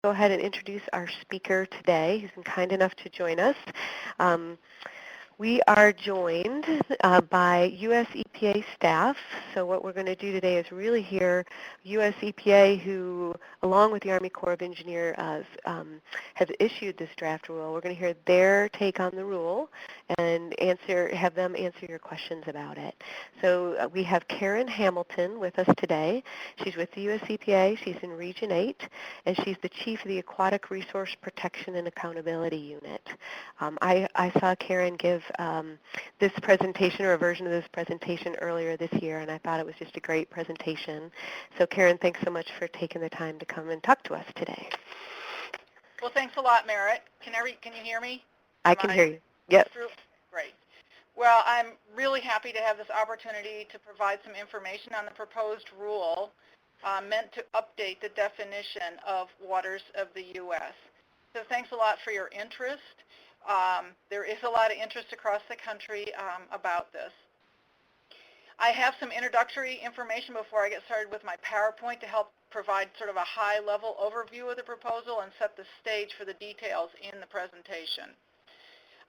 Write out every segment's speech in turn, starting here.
Go ahead and introduce our speaker today. He's been kind enough to join us. Um, we are joined by U.S. EPA staff. So what we're going to do today is really hear U.S. EPA, who, along with the Army Corps of Engineers, has issued this draft rule. We're going to hear their take on the rule and have them answer your questions about it. So we have Karen Hamilton with us today. She's with the U.S. EPA. She's in Region 8, and she's the chief of the Aquatic Resource Protection and Accountability Unit. I saw Karen give this presentation, or a version of this presentation, earlier this year, and I thought it was just a great presentation. So Karen, thanks so much for taking the time to come and talk to us today. Well, thanks a lot, Merritt. Can you hear me? I can hear you. Yep. Great. Well, I'm really happy to have this opportunity to provide some information on the proposed rule meant to update the definition of waters of the U.S. So thanks a lot for your interest. There is a lot of interest across the country about this. I have some introductory information before I get started with my PowerPoint to help provide sort of a high-level overview of the proposal and set the stage for the details in the presentation.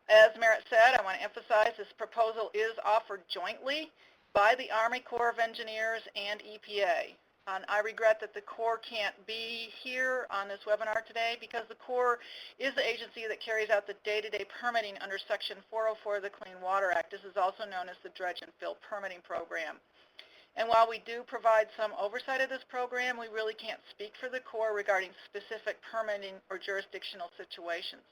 As Merritt said, I want to emphasize this proposal is offered jointly by the Army Corps of Engineers and EPA. And I regret that the Corps can't be here on this webinar today because the Corps is the agency that carries out the day-to-day permitting under Section 404 of the Clean Water Act. This is also known as the Dredge and Fill Permitting Program. And while we do provide some oversight of this program, we really can't speak for the Corps regarding specific permitting or jurisdictional situations.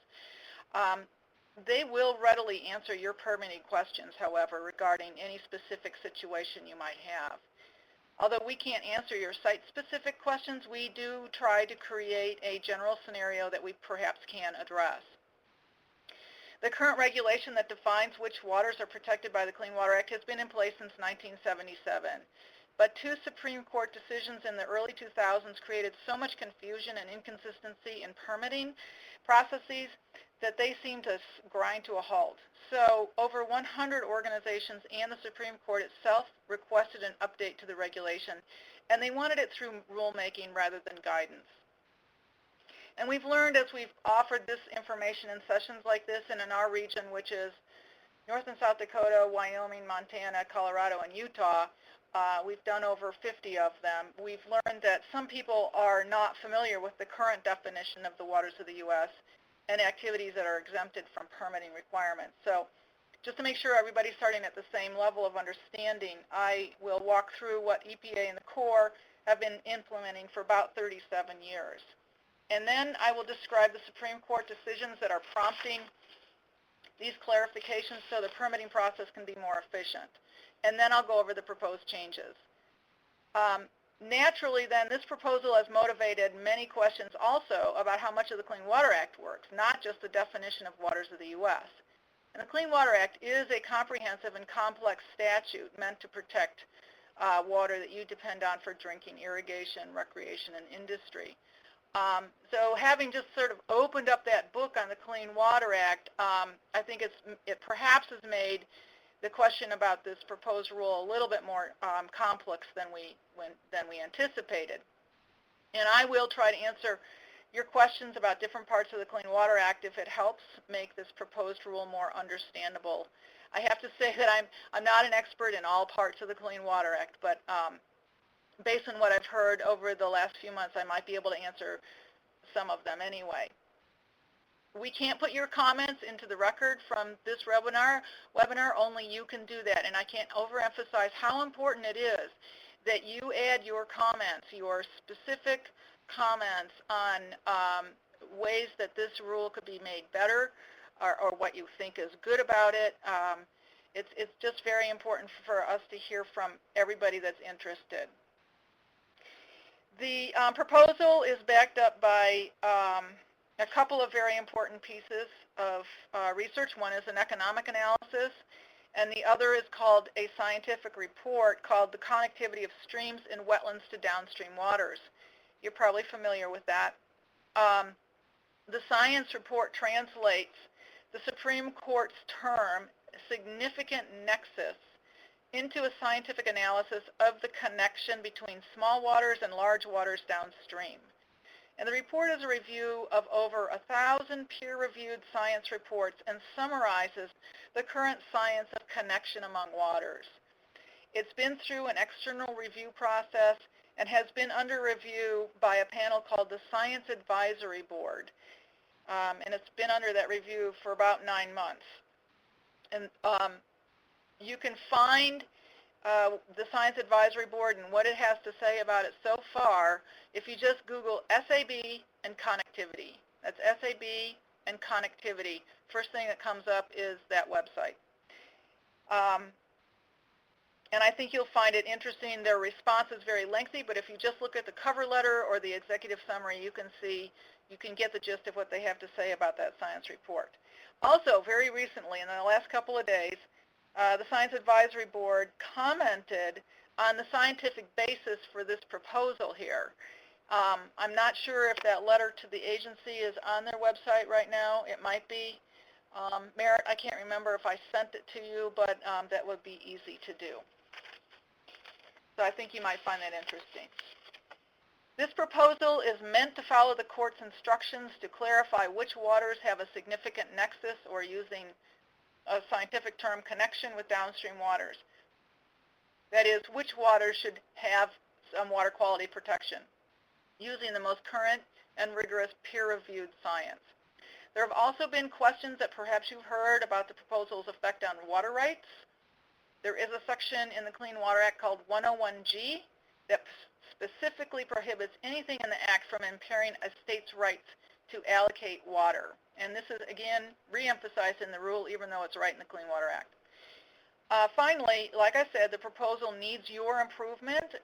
They will readily answer your permitting questions, however, regarding any specific situation you might have. Although we can't answer your site-specific questions, we do try to create a general scenario that we perhaps can address. The current regulation that defines which waters are protected by the Clean Water Act has been in place since 1977. But two Supreme Court decisions in the early 2000s created so much confusion and inconsistency in permitting processes that they seem to grind to a halt. So over 100 organizations and the Supreme Court itself requested an update to the regulation, and they wanted it through rulemaking rather than guidance. And we've learned as we've offered this information in sessions like this and in our region, which is North and South Dakota, Wyoming, Montana, Colorado, and Utah, we've done over 50 of them. We've learned that some people are not familiar with the current definition of the waters of the U.S. and activities that are exempted from permitting requirements. So just to make sure everybody's starting at the same level of understanding, I will walk through what EPA and the Corps have been implementing for about 37 years. And then I will describe the Supreme Court decisions that are prompting these clarifications so the permitting process can be more efficient. And then I'll go over the proposed changes. Naturally, then, this proposal has motivated many questions also about how much of the Clean Water Act works, not just the definition of waters of the U.S. And the Clean Water Act is a comprehensive and complex statute meant to protect water that you depend on for drinking, irrigation, recreation, and industry. So having just sort of opened up that book on the Clean Water Act, I think it perhaps has made the question about this proposed rule a little bit more complex than we anticipated. And I will try to answer your questions about different parts of the Clean Water Act if it helps make this proposed rule more understandable. I have to say that I'm not an expert in all parts of the Clean Water Act, but based on what I've heard over the last few months, I might be able to answer some of them anyway. We can't put your comments into the record from this webinar. Only you can do that, and I can't overemphasize how important it is that you add your comments, your specific comments on ways that this rule could be made better or what you think is good about it. It's just very important for us to hear from everybody that's interested. The proposal is backed up by a couple of very important pieces of research. One is an economic analysis, and the other is called a scientific report called The Connectivity of Streams and Wetlands to Downstream Waters. You're probably familiar with that. The science report translates the Supreme Court's term, significant nexus, into a scientific analysis of the connection between small waters and large waters downstream. And the report is a review of over 1,000 peer-reviewed science reports and summarizes the current science of connection among waters. It's been through an external review process and has been under review by a panel called the Science Advisory Board. And it's been under that review for about 9 months. And you can find the Science Advisory Board and what it has to say about it so far if you just Google SAB and connectivity. That's SAB and connectivity. First thing that comes up is that website. And I think you'll find it interesting. Their response is very lengthy, but if you just look at the cover letter or the executive summary, you can get the gist of what they have to say about that science report. Also, very recently, in the last couple of days, the Science Advisory Board commented on the scientific basis for this proposal here. I'm not sure if that letter to the agency is on their website right now. It might be. Merritt, I can't remember if I sent it to you, but that would be easy to do. So I think you might find that interesting. This proposal is meant to follow the court's instructions to clarify which waters have a significant nexus, or using a scientific term, connection with downstream waters. That is, which waters should have some water quality protection, using the most current and rigorous peer-reviewed science. There have also been questions that perhaps you've heard about the proposal's effect on water rights. There is a section in the Clean Water Act called 101G that specifically prohibits anything in the Act from impairing a state's rights to allocate water. And this is, again, re-emphasized in the rule, even though it's right in the Clean Water Act. Finally, like I said, the proposal needs your improvement,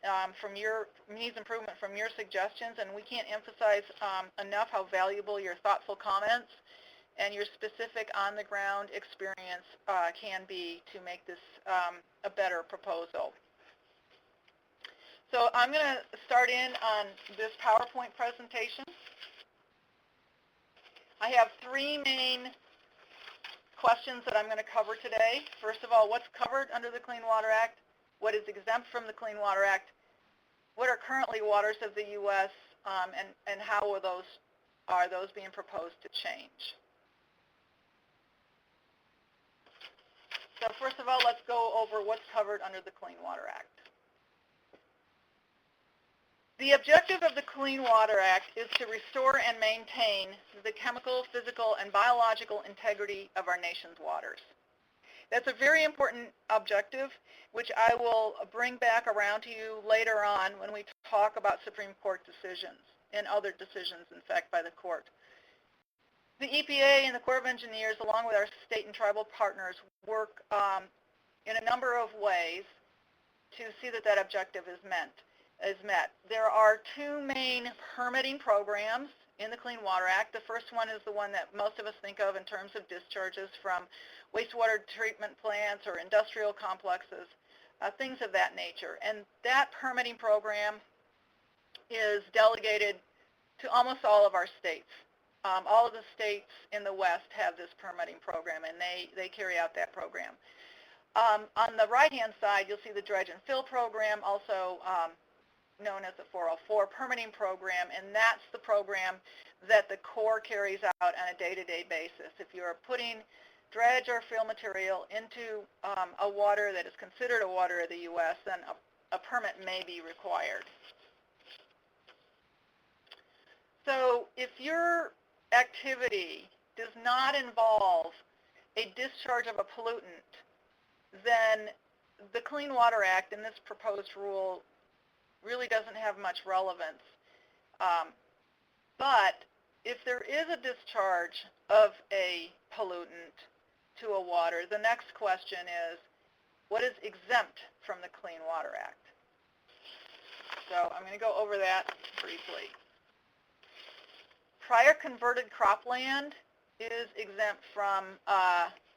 needs improvement from your suggestions, and we can't emphasize enough how valuable your thoughtful comments and your specific on-the-ground experience can be to make this a better proposal. So I'm going to start in on this PowerPoint presentation. I have 3 main questions that I'm going to cover today. First of all, what's covered under the Clean Water Act? What is exempt from the Clean Water Act? What are currently waters of the U.S., and how are those being proposed to change? So first of all, let's go over what's covered under the Clean Water Act. The objective of the Clean Water Act is to restore and maintain the chemical, physical, and biological integrity of our nation's waters. That's a very important objective, which I will bring back around to you later on when we talk about Supreme Court decisions and other decisions, in fact, by the court. The EPA and the Corps of Engineers, along with our state and tribal partners, work in a number of ways to see that that objective is met. There are 2 main permitting programs in the Clean Water Act. The first one is the one that most of us think of in terms of discharges from wastewater treatment plants or industrial complexes, things of that nature. And that permitting program is delegated to almost all of our states. All of the states in the West have this permitting program, and they carry out that program. On the right-hand side, you'll see the dredge and fill program, also known as the 404 permitting program, and that's the program that the Corps carries out on a day-to-day basis. If you're putting dredge or fill material into a water that is considered a water of the U.S., then a permit may be required. So if your activity does not involve a discharge of a pollutant, then the Clean Water Act and this proposed rule really doesn't have much relevance. But if there is a discharge of a pollutant to a water, the next question is, what is exempt from the Clean Water Act? So I'm going to go over that briefly. Prior converted cropland is exempt from,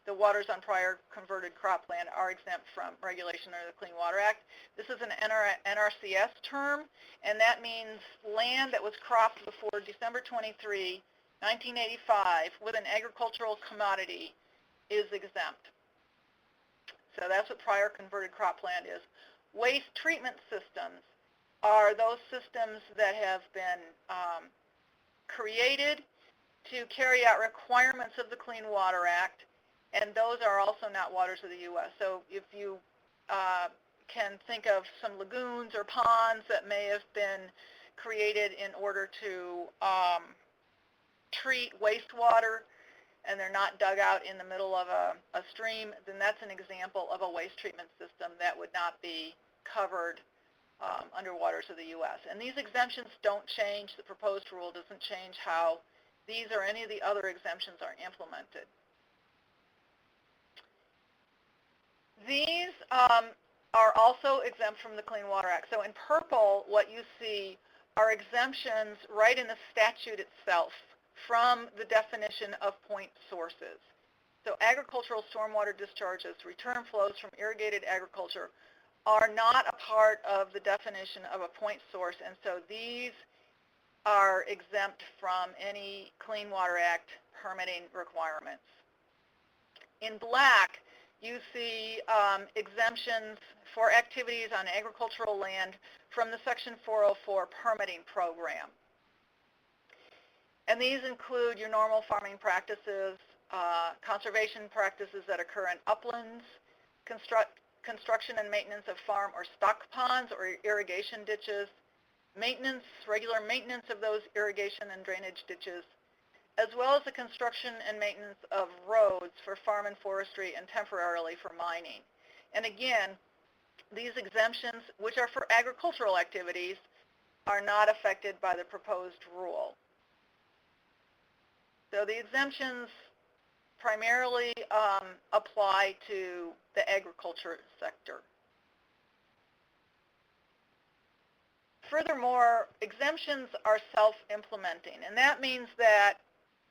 the waters on prior converted cropland are exempt from regulation under the Clean Water Act. This is an NRCS term, and that means land that was cropped before December 23, 1985 with an agricultural commodity is exempt. So that's what prior converted cropland is. Waste treatment systems are those systems that have been created to carry out requirements of the Clean Water Act, and those are also not waters of the U.S. So if you can think of some lagoons or ponds that may have been created in order to treat wastewater, and they're not dug out in the middle of a stream, then that's an example of a waste treatment system that would not be covered under waters of the U.S. And these exemptions don't change. The proposed rule doesn't change how these or any of the other exemptions are implemented. These are also exempt from the Clean Water Act. So in purple, what you see are exemptions right in the statute itself from the definition of point sources. So agricultural stormwater discharges, return flows from irrigated agriculture, are not a part of the definition of a point source, and so these are exempt from any Clean Water Act permitting requirements. In black, you see exemptions for activities on agricultural land from the Section 404 permitting program. And these include your normal farming practices, conservation practices that occur in uplands, construction and maintenance of farm or stock ponds or irrigation ditches, maintenance, regular maintenance of those irrigation and drainage ditches, as well as the construction and maintenance of roads for farm and forestry and temporarily for mining. And again, these exemptions, which are for agricultural activities, are not affected by the proposed rule. So the exemptions primarily apply to the agriculture sector. Furthermore, exemptions are self-implementing, and that means that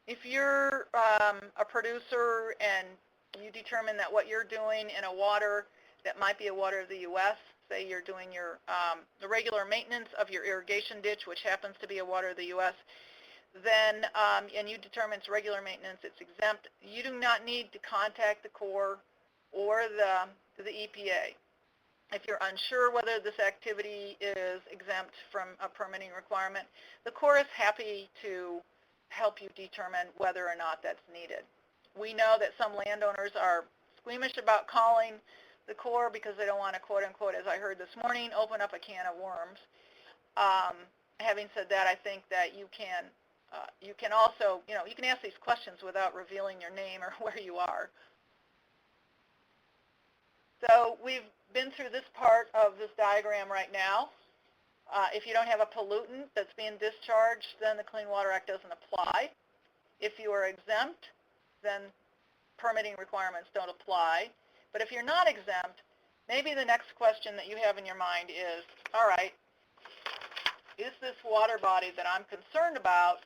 if you're a producer and you determine that what you're doing in a water that might be a water of the U.S., say you're doing your the regular maintenance of your irrigation ditch, which happens to be a water of the U.S., then, and you determine it's regular maintenance, it's exempt, you do not need to contact the Corps or the EPA. If you're unsure whether this activity is exempt from a permitting requirement, the Corps is happy to help you determine whether or not that's needed. We know that some landowners are squeamish about calling the Corps because they don't want to, quote unquote, as I heard this morning, open up a can of worms. Having said that, I think that you can also, you can ask these questions without revealing your name or where you are. So we've been through this part of this diagram right now. If you don't have a pollutant that's being discharged, then the Clean Water Act doesn't apply. If you are exempt, then permitting requirements don't apply. But if you're not exempt, maybe the next question that you have in your mind is, all right, is this water body that I'm concerned about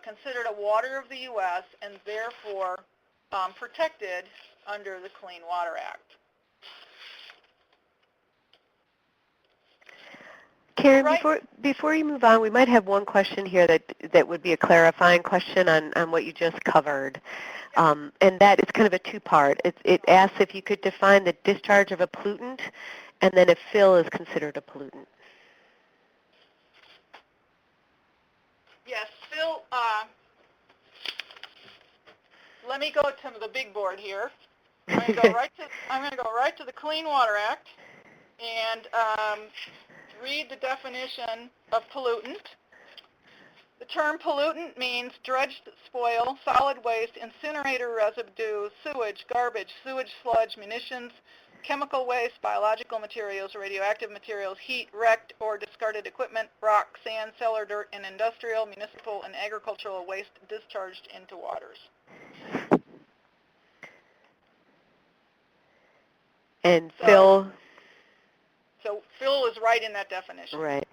considered a water of the U.S. and therefore protected under the Clean Water Act? Karen, before you move on, we might have one question here that would be a clarifying question on what you just covered. And that is kind of a two-part. It asks if you could define the discharge of a pollutant and then if fill is considered a pollutant. Yes, fill. Let me go to the big board here. I'm going to go right to the Clean Water Act and read the definition of pollutant. The term pollutant means dredged spoil, solid waste, incinerator residue, sewage, garbage, sewage sludge, munitions, chemical waste, biological materials, radioactive materials, heat, wrecked or discarded equipment, rock, sand, cellar dirt, and industrial, municipal, and agricultural waste discharged into waters. And fill? So fill is right in that definition. Right.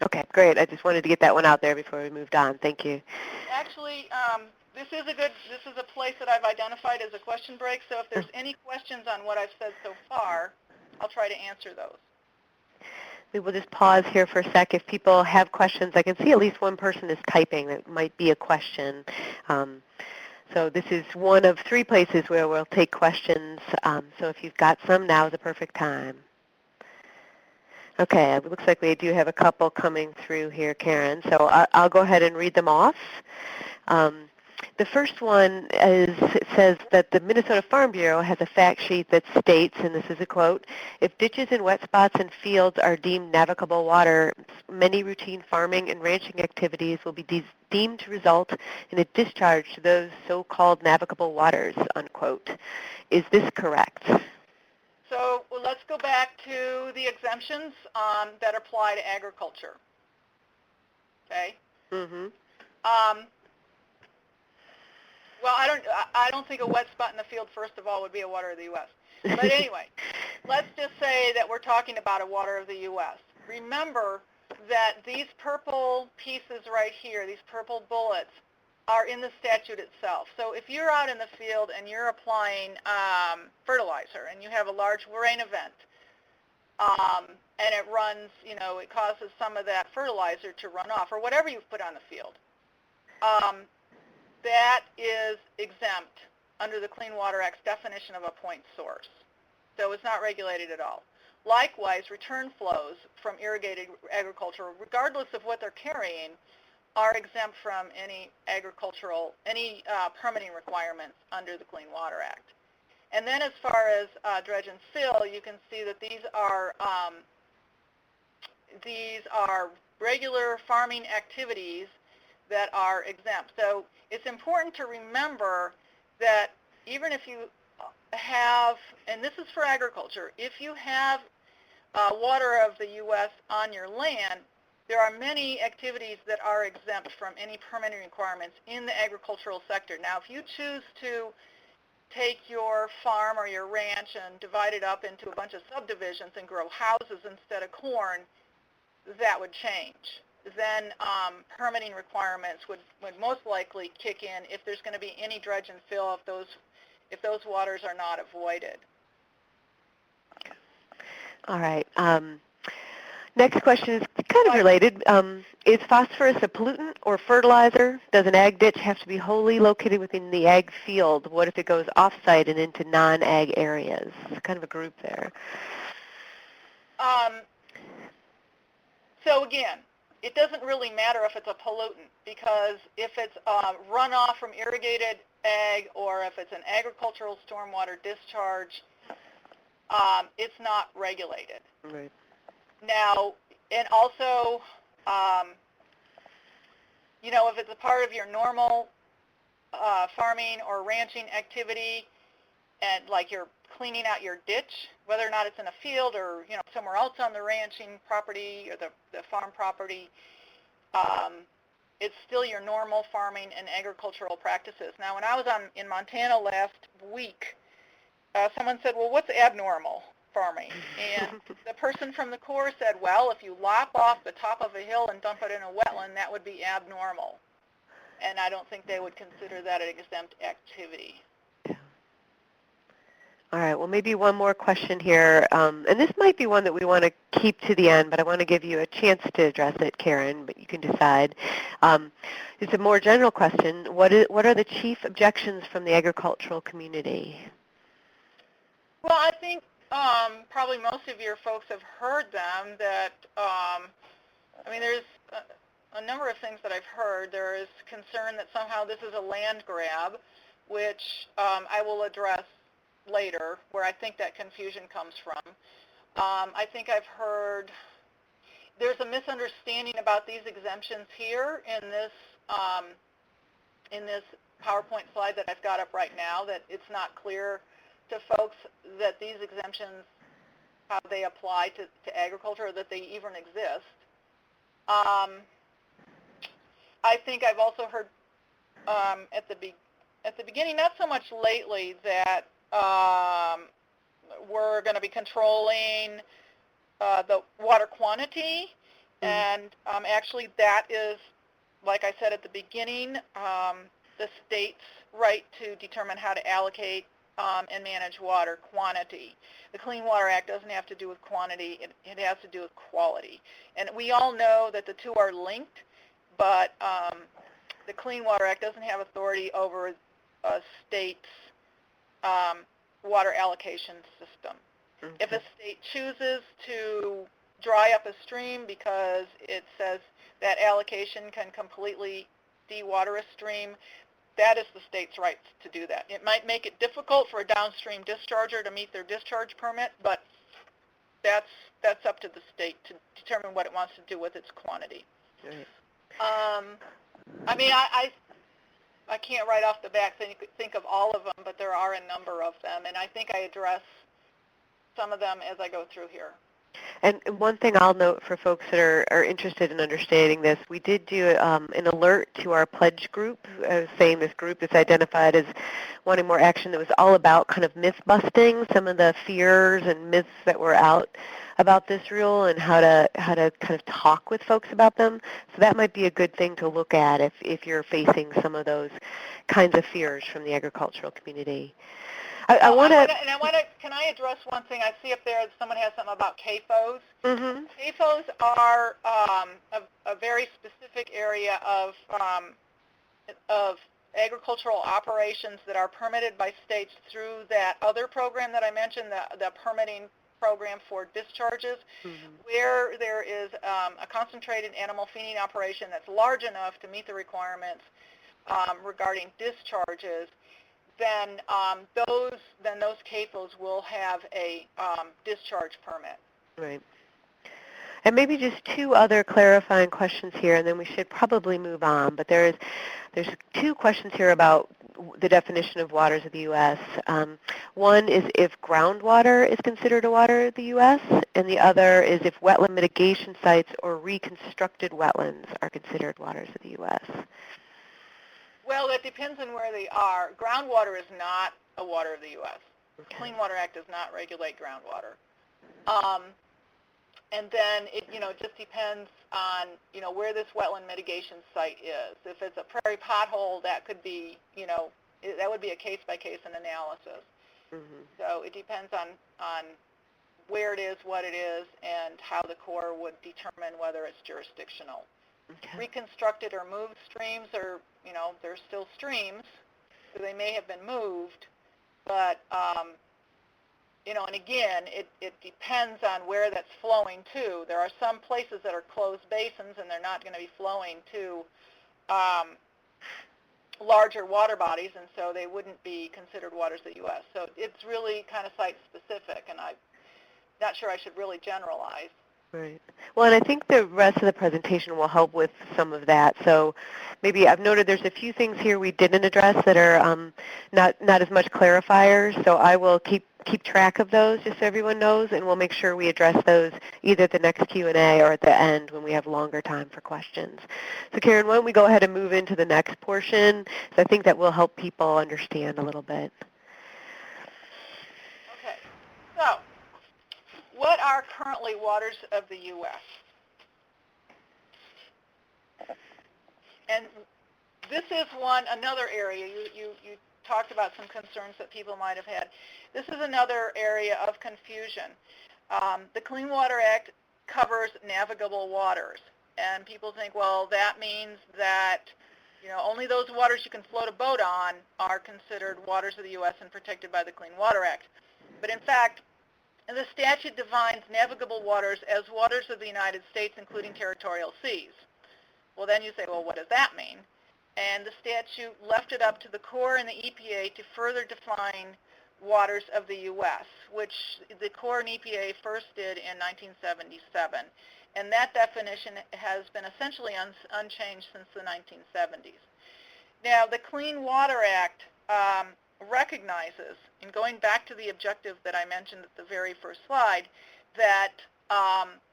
Okay, great. I just wanted to get that one out there before we moved on. Thank you. Actually, this is a place that I've identified as a question break, so if there's any questions on what I've said so far, I'll try to answer those. We will just pause here for a sec. If people have questions, I can see at least one person is typing. That might be a question. So this is one of 3 places where we'll take questions. So if you've got some, now is the perfect time. Okay, it looks like we do have a couple coming through here, Karen. So I'll go ahead and read them off. Um, the first one is, it says that the Minnesota Farm Bureau has a fact sheet that states, and this is a quote, if ditches and wet spots and fields are deemed navigable water, many routine farming and ranching activities will be deemed to result in a discharge to those so-called navigable waters, unquote. Is this correct? So let's go back to the exemptions that apply to agriculture. Okay. Mm-hmm. Well, I don't think a wet spot in the field, first of all, would be a water of the U.S. But anyway, let's just say that we're talking about a water of the U.S. Remember that these purple pieces right here, these purple bullets, are in the statute itself. So if you're out in the field and you're applying fertilizer and you have a large rain event, and it runs, it causes some of that fertilizer to run off, or whatever you've put on the field, that is exempt under the Clean Water Act's definition of a point source. So it's not regulated at all. Likewise, return flows from irrigated agriculture, regardless of what they're carrying, are exempt from any permitting requirements under the Clean Water Act. And then as far as dredge and fill, you can see that these are regular farming activities that are exempt. So it's important to remember that even if you have, and this is for agriculture, if you have water of the U.S. on your land, there are many activities that are exempt from any permitting requirements in the agricultural sector. Now, if you choose to take your farm or your ranch and divide it up into a bunch of subdivisions and grow houses instead of corn, that would change. Then permitting requirements would most likely kick in if there's going to be any dredge and fill if those waters are not avoided. All right. Next question is kind of related. Is phosphorus a pollutant or fertilizer? Does an ag ditch have to be wholly located within the ag field? What if it goes off-site and into non-ag areas? It's kind of a group there. So again, it doesn't really matter if it's a pollutant, because if it's runoff from irrigated ag or if it's an agricultural stormwater discharge, it's not regulated. Right. Now, and also, if it's a part of your normal farming or ranching activity, and like you're cleaning out your ditch, whether or not it's in a field or somewhere else on the ranching property or the farm property, it's still your normal farming and agricultural practices. Now, when I was in Montana last week, someone said, well, what's abnormal farming? And the person from the Corps said, well, if you lop off the top of a hill and dump it in a wetland, that would be abnormal. And I don't think they would consider that an exempt activity. All right, well, maybe one more question here, and this might be one that we want to keep to the end, but I want to give you a chance to address it, Karen, but you can decide. It's a more general question. What are the chief objections from the agricultural community? Well, I think probably most of your folks have heard them, that, there's a number of things that I've heard. There is concern that somehow this is a land grab, which I will address later, where I think that confusion comes from. I think I've heard there's a misunderstanding about these exemptions here in this PowerPoint slide that I've got up right now, that it's not clear to folks that these exemptions, how they apply to agriculture, or that they even exist. I think I've also heard at the beginning, not so much lately, that we're going to be controlling the water quantity, and actually that is, like I said at the beginning, the state's right to determine how to allocate and manage water quantity. The Clean Water Act doesn't have to do with quantity, it has to do with quality. And we all know that the two are linked, but the Clean Water Act doesn't have authority over a state's water allocation system. If a state chooses to dry up a stream because it says that allocation can completely dewater a stream, that is the state's right to do that. It might make it difficult for a downstream discharger to meet their discharge permit, but that's up to the state to determine what it wants to do with its quantity. Right. I mean, I can't right off the bat think of all of them, but there are a number of them, and I think I address some of them as I go through here. And one thing I'll note for folks that are interested in understanding this, we did do an alert to our pledge group, saying this group is identified as wanting more action that was all about kind of myth-busting some of the fears and myths that were out about this rule and how to kind of talk with folks about them. So that might be a good thing to look at if you're facing some of those kinds of fears from the agricultural community. I want to... Can I address one thing? I see up there that someone has something about CAFOs. Mm-hmm. CAFOs are a very specific area of agricultural operations that are permitted by states through that other program that I mentioned, the permitting program for discharges, where there is a concentrated animal feeding operation that's large enough to meet the requirements regarding discharges. Then those CAFOs will have a discharge permit. Right. And maybe just two other clarifying questions here, and then we should probably move on. But there's two questions here about the definition of waters of the U.S. One is if groundwater is considered a water of the U.S., and the other is if wetland mitigation sites or reconstructed wetlands are considered waters of the U.S. Well, it depends on where they are. Groundwater is not a water of the U.S. Okay. Clean Water Act does not regulate groundwater. And then it just depends on, where this wetland mitigation site is. If it's a prairie pothole, that could be, that would be a case-by-case analysis. Mm-hmm. So it depends on where it is, what it is, and how the Corps would determine whether it's jurisdictional. Okay. Reconstructed or moved streams are, they're still streams, so they may have been moved, but, and again, it depends on where that's flowing to. There are some places that are closed basins, and they're not going to be flowing to larger water bodies, and so they wouldn't be considered waters of the U.S. So it's really kind of site-specific, and I'm not sure I should really generalize. Right. Well, and I think the rest of the presentation will help with some of that. So maybe I've noted there's a few things here we didn't address that are not as much clarifiers. So I will keep track of those just so everyone knows, and we'll make sure we address those either at the next Q&A or at the end when we have longer time for questions. So Karen, why don't we go ahead and move into the next portion? So I think that will help people understand a little bit. Okay. So what are currently waters of the U.S.? And this is another area. You talked about some concerns that people might have had. This is another area of confusion. The Clean Water Act covers navigable waters. And people think, well, that means that only those waters you can float a boat on are considered waters of the U.S. and protected by the Clean Water Act. But in fact, the statute defines navigable waters as waters of the United States, including territorial seas. Well, then you say, well, what does that mean? And the statute left it up to the Corps and the EPA to further define waters of the U.S., which the Corps and EPA first did in 1977. And that definition has been essentially unchanged since the 1970s. Now, the Clean Water Act recognizes, and going back to the objective that I mentioned at the very first slide, that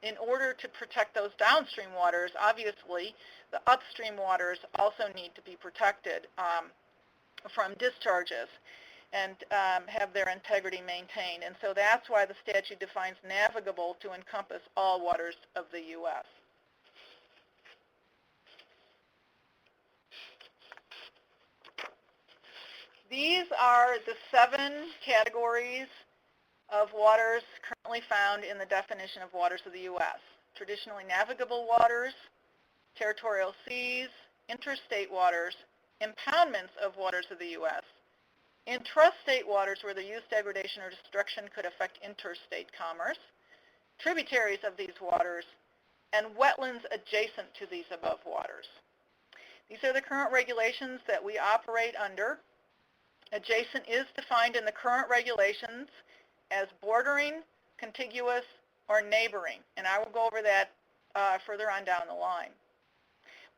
in order to protect those downstream waters, obviously the upstream waters also need to be protected from discharges and have their integrity maintained. And so that's why the statute defines navigable to encompass all waters of the U.S. These are the 7 categories of waters currently found in the definition of waters of the U.S. Traditionally navigable waters, territorial seas, interstate waters, impoundments of waters of the U.S., intrastate waters where the use, degradation, or destruction could affect interstate commerce, tributaries of these waters, and wetlands adjacent to these above waters. These are the current regulations that we operate under. Adjacent is defined in the current regulations as bordering, contiguous, or neighboring, and I will go over that further on down the line.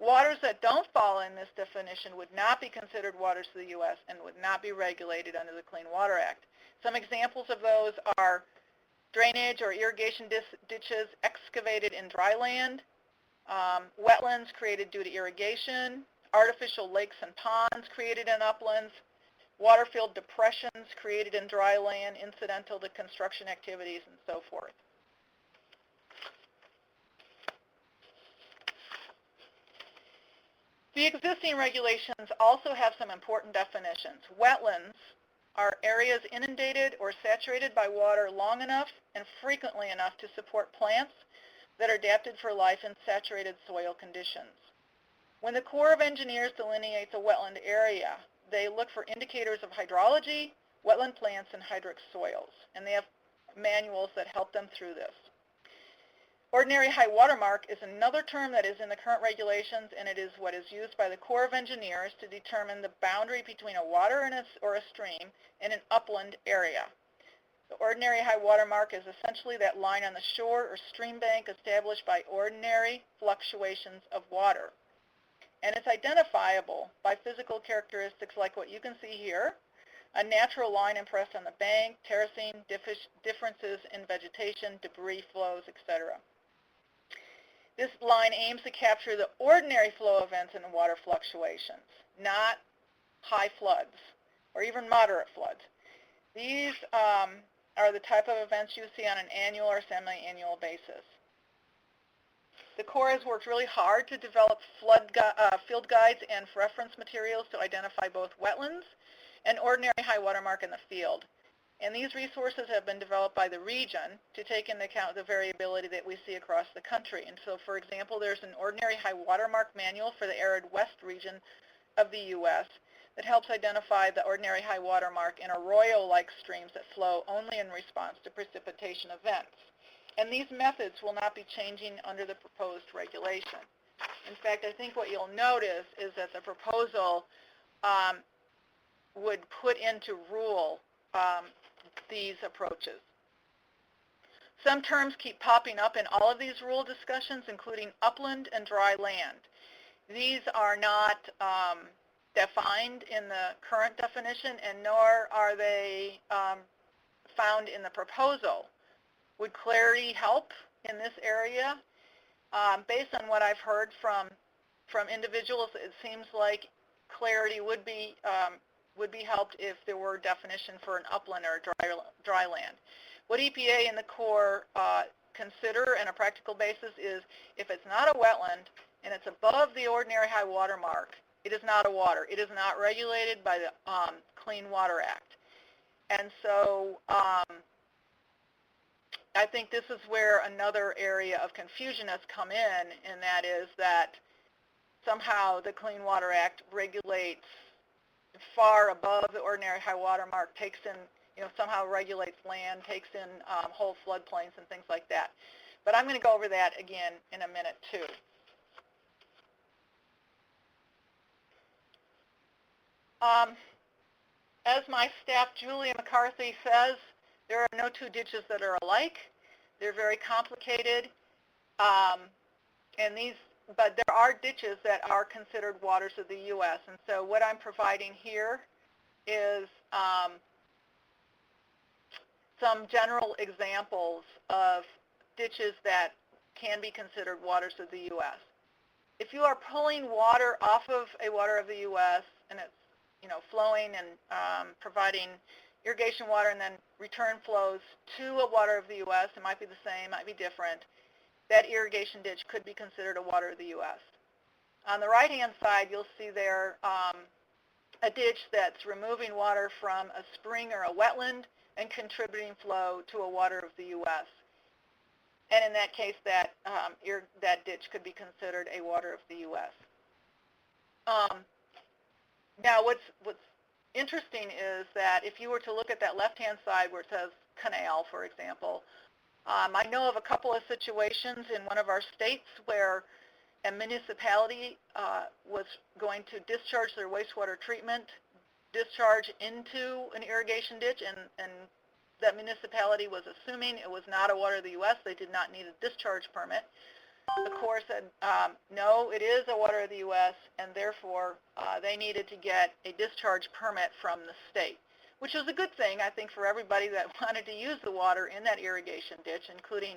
Waters that don't fall in this definition would not be considered waters of the U.S. and would not be regulated under the Clean Water Act. Some examples of those are drainage or irrigation ditches excavated in dry land, wetlands created due to irrigation, artificial lakes and ponds created in uplands, water-filled depressions created in dry land incidental to construction activities, and so forth. The existing regulations also have some important definitions. Wetlands are areas inundated or saturated by water long enough and frequently enough to support plants that are adapted for life in saturated soil conditions. When the Corps of Engineers delineates a wetland area, they look for indicators of hydrology, wetland plants, and hydric soils, and they have manuals that help them through this. Ordinary high water mark is another term that is in the current regulations, and it is what is used by the Corps of Engineers to determine the boundary between a water or a stream in an upland area. The ordinary high water mark is essentially that line on the shore or stream bank established by ordinary fluctuations of water. And it's identifiable by physical characteristics like what you can see here, a natural line impressed on the bank, terracing, differences in vegetation, debris flows, etc. This line aims to capture the ordinary flow events in water fluctuations, not high floods or even moderate floods. These are the type of events you see on an annual or semi-annual basis. The Corps has worked really hard to develop field guides and reference materials to identify both wetlands and ordinary high water mark in the field. And these resources have been developed by the region to take into account the variability that we see across the country. And so, for example, there's an ordinary high water mark manual for the arid west region of the U.S. that helps identify the ordinary high water mark in arroyo-like streams that flow only in response to precipitation events. And these methods will not be changing under the proposed regulation. In fact, I think what you'll notice is that the proposal would put into rule these approaches. Some terms keep popping up in all of these rule discussions, including upland and dry land. These are not defined in the current definition, and nor are they found in the proposal. Would clarity help in this area? Based on what I've heard from individuals, it seems like clarity would be helped if there were a definition for an upland or a dry land. What EPA and the Corps consider on a practical basis is if it's not a wetland and it's above the ordinary high water mark, it is not a water. It is not regulated by the Clean Water Act. And so I think this is where another area of confusion has come in, and that is that somehow the Clean Water Act regulates far above the ordinary high water mark, takes in, somehow regulates land, takes in whole floodplains and things like that. But I'm going to go over that again in a minute too. As my staff, Julia McCarthy, says, there are no two ditches that are alike. They're very complicated, but there are ditches that are considered waters of the U.S. And so what I'm providing here is some general examples of ditches that can be considered waters of the U.S. If you are pulling water off of a water of the U.S. and it's flowing and providing irrigation water and then return flows to a water of the U.S., it might be the same, might be different, that irrigation ditch could be considered a water of the U.S. On the right-hand side, you'll see there a ditch that's removing water from a spring or a wetland and contributing flow to a water of the U.S. And in that case, that ditch could be considered a water of the U.S. Now, what's interesting is that if you were to look at that left-hand side where it says canal, for example, I know of a couple of situations in one of our states where a municipality was going to discharge their wastewater treatment discharge into an irrigation ditch, and that municipality was assuming it was not a water of the U.S. They did not need a discharge permit. The Corps said, no, it is a water of the U.S., and therefore they needed to get a discharge permit from the state, which was a good thing, I think, for everybody that wanted to use the water in that irrigation ditch, including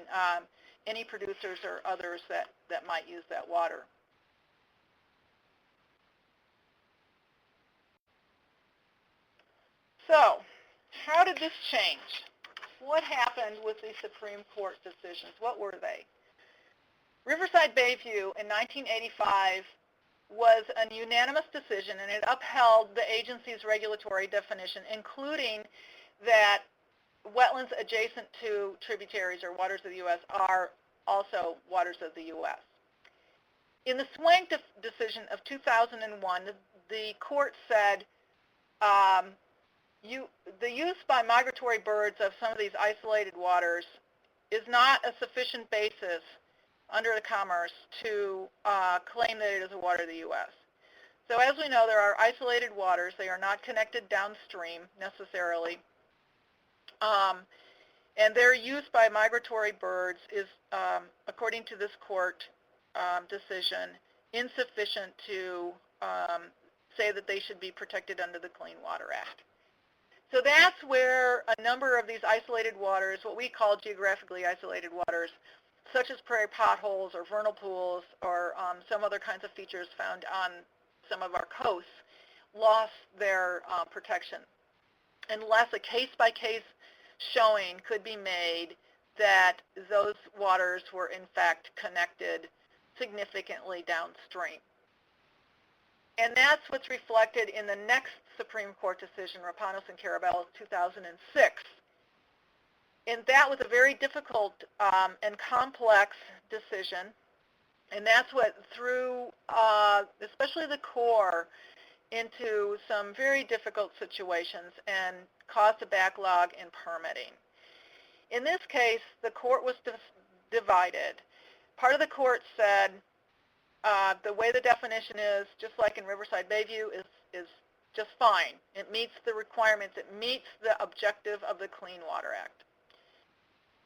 any producers or others that might use that water. So, how did this change? What happened with the Supreme Court decisions? What were they? Riverside Bayview in 1985 was a unanimous decision, and it upheld the agency's regulatory definition, including that wetlands adjacent to tributaries or waters of the U.S. are also waters of the U.S. In the Swank decision of 2001, the court said the use by migratory birds of some of these isolated waters is not a sufficient basis under the Commerce to claim that it is a water of the U.S. So as we know, there are isolated waters. They are not connected downstream necessarily. And their use by migratory birds is, according to this court decision, insufficient to say that they should be protected under the Clean Water Act. So that's where a number of these isolated waters, what we call geographically isolated waters, such as prairie potholes or vernal pools or some other kinds of features found on some of our coasts, lost their protection, unless a case-by-case showing could be made that those waters were in fact connected significantly downstream. And that's what's reflected in the next Supreme Court decision, Rapanos and Carabello, 2006. And that was a very difficult and complex decision. And that's what threw, especially the Corps, into some very difficult situations and caused a backlog in permitting. In this case, the court was divided. Part of the court said the way the definition is, just like in Riverside Bayview, is just fine. It meets the requirements. It meets the objective of the Clean Water Act.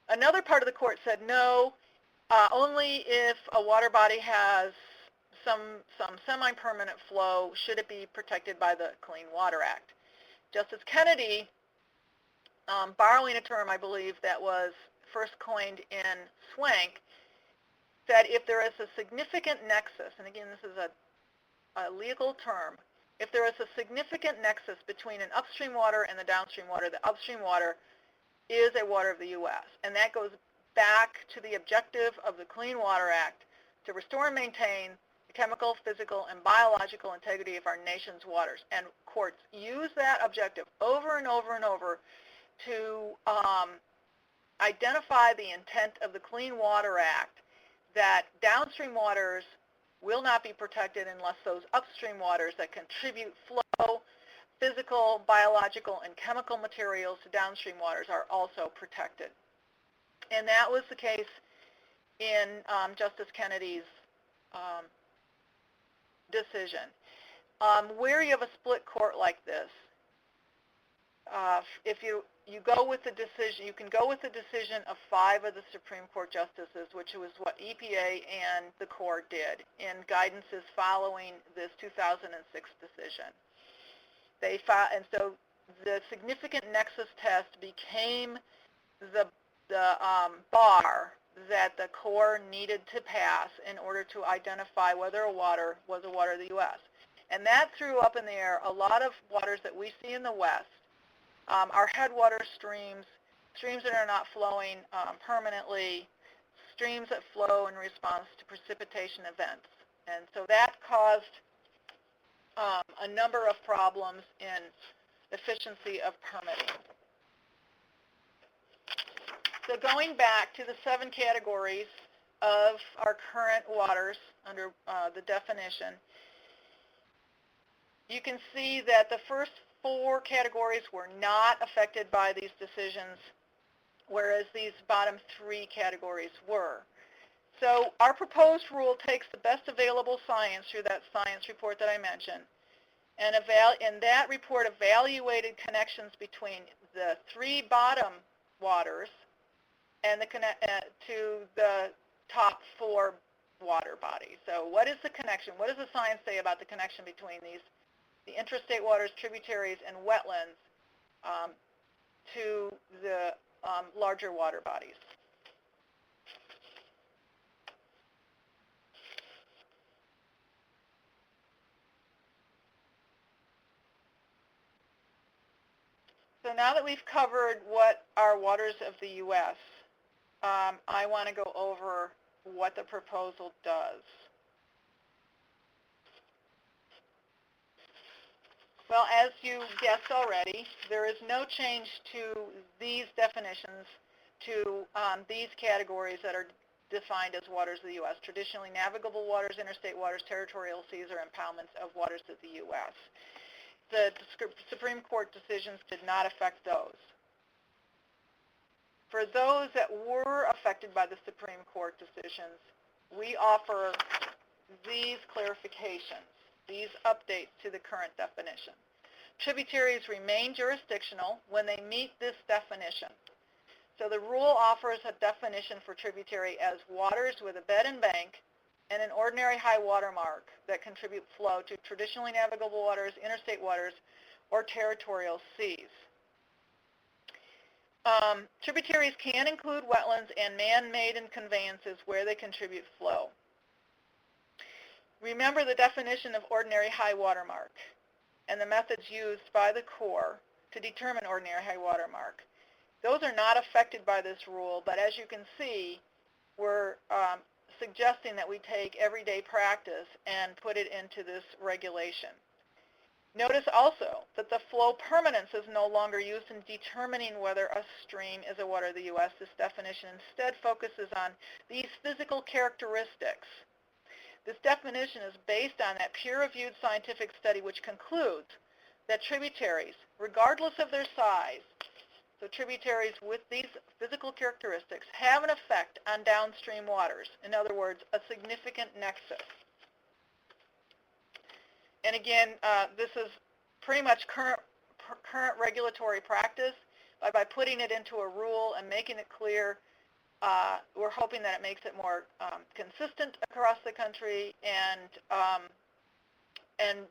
Another part of the court said no, only if a water body has some semi-permanent flow should it be protected by the Clean Water Act. Justice Kennedy, borrowing a term I believe that was first coined in Swank, said if there is a significant nexus, and again this is a legal term, if there is a significant nexus between an upstream water and the downstream water, the upstream water is a water of the U.S. And that goes back to the objective of the Clean Water Act to restore and maintain the chemical, physical, and biological integrity of our nation's waters. And courts use that objective over and over and over to identify the intent of the Clean Water Act, that downstream waters will not be protected unless those upstream waters that contribute flow, physical, biological, and chemical materials to downstream waters are also protected. And that was the case in Justice Kennedy's decision. Where you have a split court like this, if you go with the decision, you can go with the decision of 5 of the Supreme Court justices, which was what EPA and the Corps did in guidances following this 2006 decision. And so the significant nexus test became the bar that the Corps needed to pass in order to identify whether a water was a water of the U.S. And that threw up in the air a lot of waters that we see in the West, our headwater streams, streams that are not flowing permanently, streams that flow in response to precipitation events. And so that caused a number of problems in efficiency of permitting. So going back to the 7 categories of our current waters under the definition, you can see that the first 4 categories were not affected by these decisions. whereas these bottom three categories were. So our proposed rule takes the best available science through that science report that I mentioned, and in that report evaluated connections between the three bottom waters and to the top four water bodies. So what is the connection? What does the science say about the connection between the intrastate waters, tributaries, and wetlands to the larger water bodies? So now that we've covered what are waters of the U.S., I want to go over what the proposal does. Well, as you guessed already, there is no change to these definitions, to these categories that are defined as waters of the U.S., traditionally navigable waters, interstate waters, territorial seas, or impoundments of waters of the U.S. The Supreme Court decisions did not affect those. For those that were affected by the Supreme Court decisions, we offer these clarifications, these updates to the current definition. Tributaries remain jurisdictional when they meet this definition. So the rule offers a definition for tributary as waters with a bed and bank and an ordinary high water mark that contribute flow to traditionally navigable waters, interstate waters, or territorial seas. Tributaries can include wetlands and man-made conveyances where they contribute flow. Remember the definition of ordinary high water mark and the methods used by the Corps to determine ordinary high water mark. Those are not affected by this rule, but as you can see, we're suggesting that we take everyday practice and put it into this regulation. Notice also that the flow permanence is no longer used in determining whether a stream is a water of the U.S. This definition instead focuses on these physical characteristics. This definition is based on that peer-reviewed scientific study which concludes that tributaries, regardless of their size, so tributaries with these physical characteristics have an effect on downstream waters. In other words, a significant nexus. And again, this is pretty much current regulatory practice. By putting it into a rule and making it clear, we're hoping that it makes it more consistent across the country and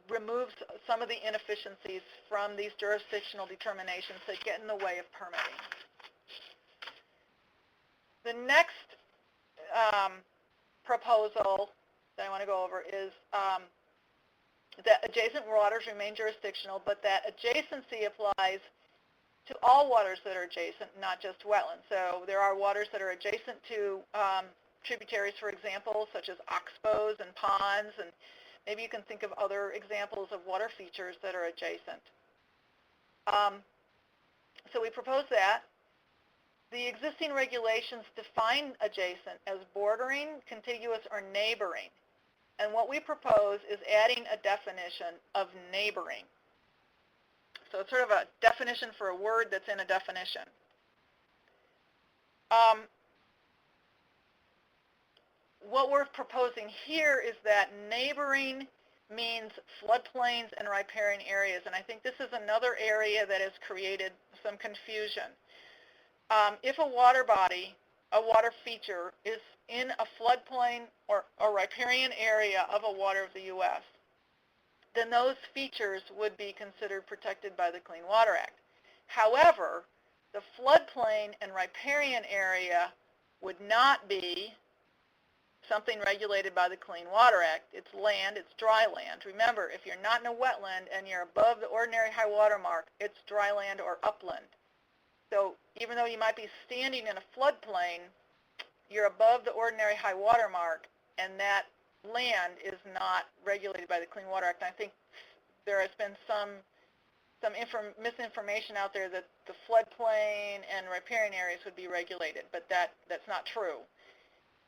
removes some of the inefficiencies from these jurisdictional determinations that get in the way of permitting. The next proposal that I want to go over is that adjacent waters remain jurisdictional, but that adjacency applies to all waters that are adjacent, not just wetlands. So there are waters that are adjacent to tributaries, for example, such as oxbows and ponds, and maybe you can think of other examples of water features that are adjacent. So we propose that. The existing regulations define adjacent as bordering, contiguous, or neighboring. And what we propose is adding a definition of neighboring. So it's sort of a definition for a word that's in a definition. What we're proposing here is that neighboring means floodplains and riparian areas, and I think this is another area that has created some confusion. If a water body, a water feature, is in a floodplain or a riparian area of a water of the U.S., then those features would be considered protected by the Clean Water Act. However, the floodplain and riparian area would not be something regulated by the Clean Water Act. It's land, it's dry land. Remember, if you're not in a wetland and you're above the ordinary high water mark, it's dry land or upland. So even though you might be standing in a floodplain, you're above the ordinary high water mark, and that land is not regulated by the Clean Water Act. And I think there has been some misinformation out there that the floodplain and riparian areas would be regulated, but that's not true.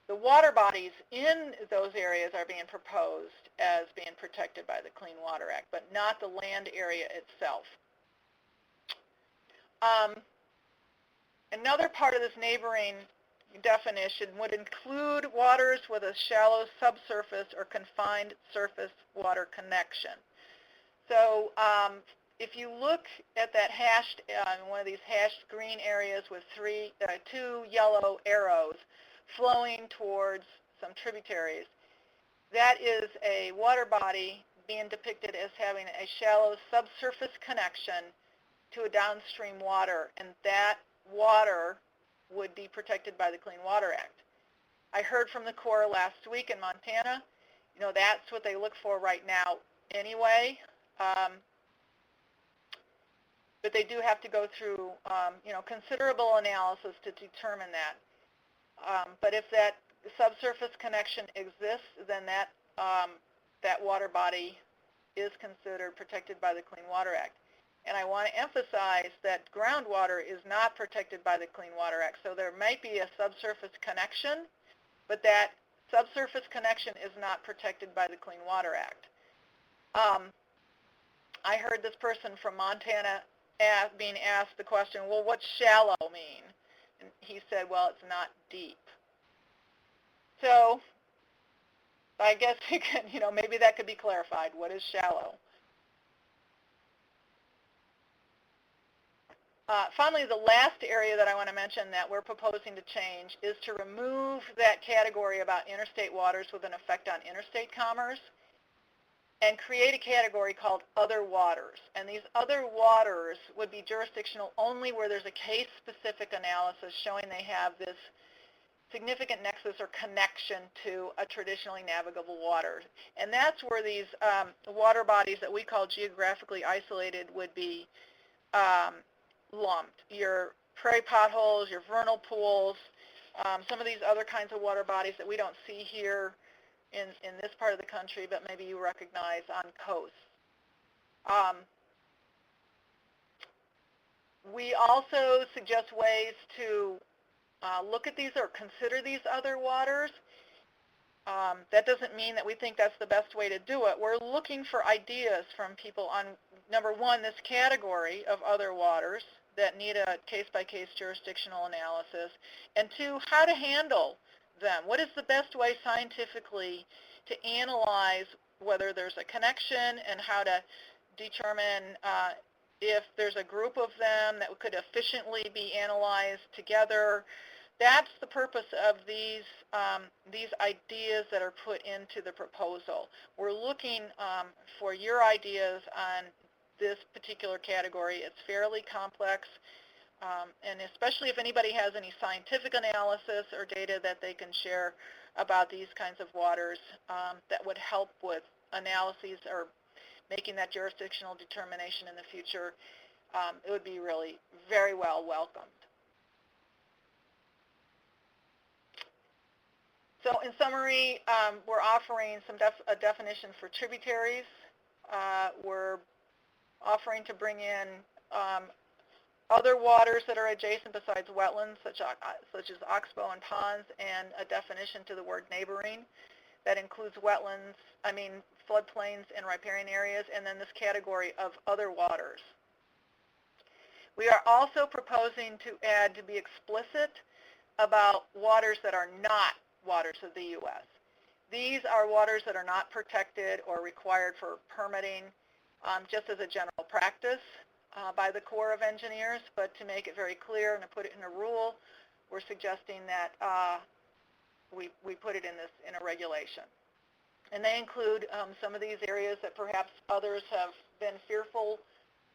The water bodies in those areas are being proposed as being protected by the Clean Water Act, but not the land area itself. Another part of this neighboring definition would include waters with a shallow subsurface or confined surface water connection. So if you look at that hashed, one of these hashed green areas with two yellow arrows flowing towards some tributaries, that is a water body being depicted as having a shallow subsurface connection to a downstream water, and that water would be protected by the Clean Water Act. I heard from the Corps last week in Montana, that's what they look for right now anyway, but they do have to go through, considerable analysis to determine that. But if that subsurface connection exists, then that water body is considered protected by the Clean Water Act. And I want to emphasize that groundwater is not protected by the Clean Water Act. So there might be a subsurface connection, but that subsurface connection is not protected by the Clean Water Act. I heard this person from Montana being asked the question, well, what's shallow mean? And he said, well, it's not deep. So I guess you can, maybe that could be clarified. What is shallow? Finally, the last area that I want to mention that we're proposing to change is to remove that category about interstate waters with an effect on interstate commerce and create a category called other waters. And these other waters would be jurisdictional only where there's a case-specific analysis showing they have this significant nexus or connection to a traditionally navigable water. And that's where these water bodies that we call geographically isolated would be lumped. Your prairie potholes, your vernal pools, some of these other kinds of water bodies that we don't see here in this part of the country, but maybe you recognize on coasts. We also suggest ways to look at these or consider these other waters. That doesn't mean that we think that's the best way to do it. We're looking for ideas from people on, number one, this category of other waters that need a case-by-case jurisdictional analysis, and two, how to handle them. What is the best way scientifically to analyze whether there's a connection and how to determine if there's a group of them that could efficiently be analyzed together. That's the purpose of these ideas that are put into the proposal. We're looking for your ideas on this particular category. It's fairly complex, and especially if anybody has any scientific analysis or data that they can share about these kinds of waters that would help with analyses or making that jurisdictional determination in the future, it would be really very well welcomed. So in summary, we're offering a definition for tributaries. We're offering to bring in other waters that are adjacent besides wetlands, such as oxbow and ponds, and a definition to the word neighboring that includes wetlands, floodplains and riparian areas, and then this category of other waters. We are also proposing to add, to be explicit about waters that are not waters of the U.S. These are waters that are not protected or required for permitting, just as a general practice by the Corps of Engineers, but to make it very clear and to put it in a rule, we're suggesting that we put it in a regulation. And they include some of these areas that perhaps others have been fearful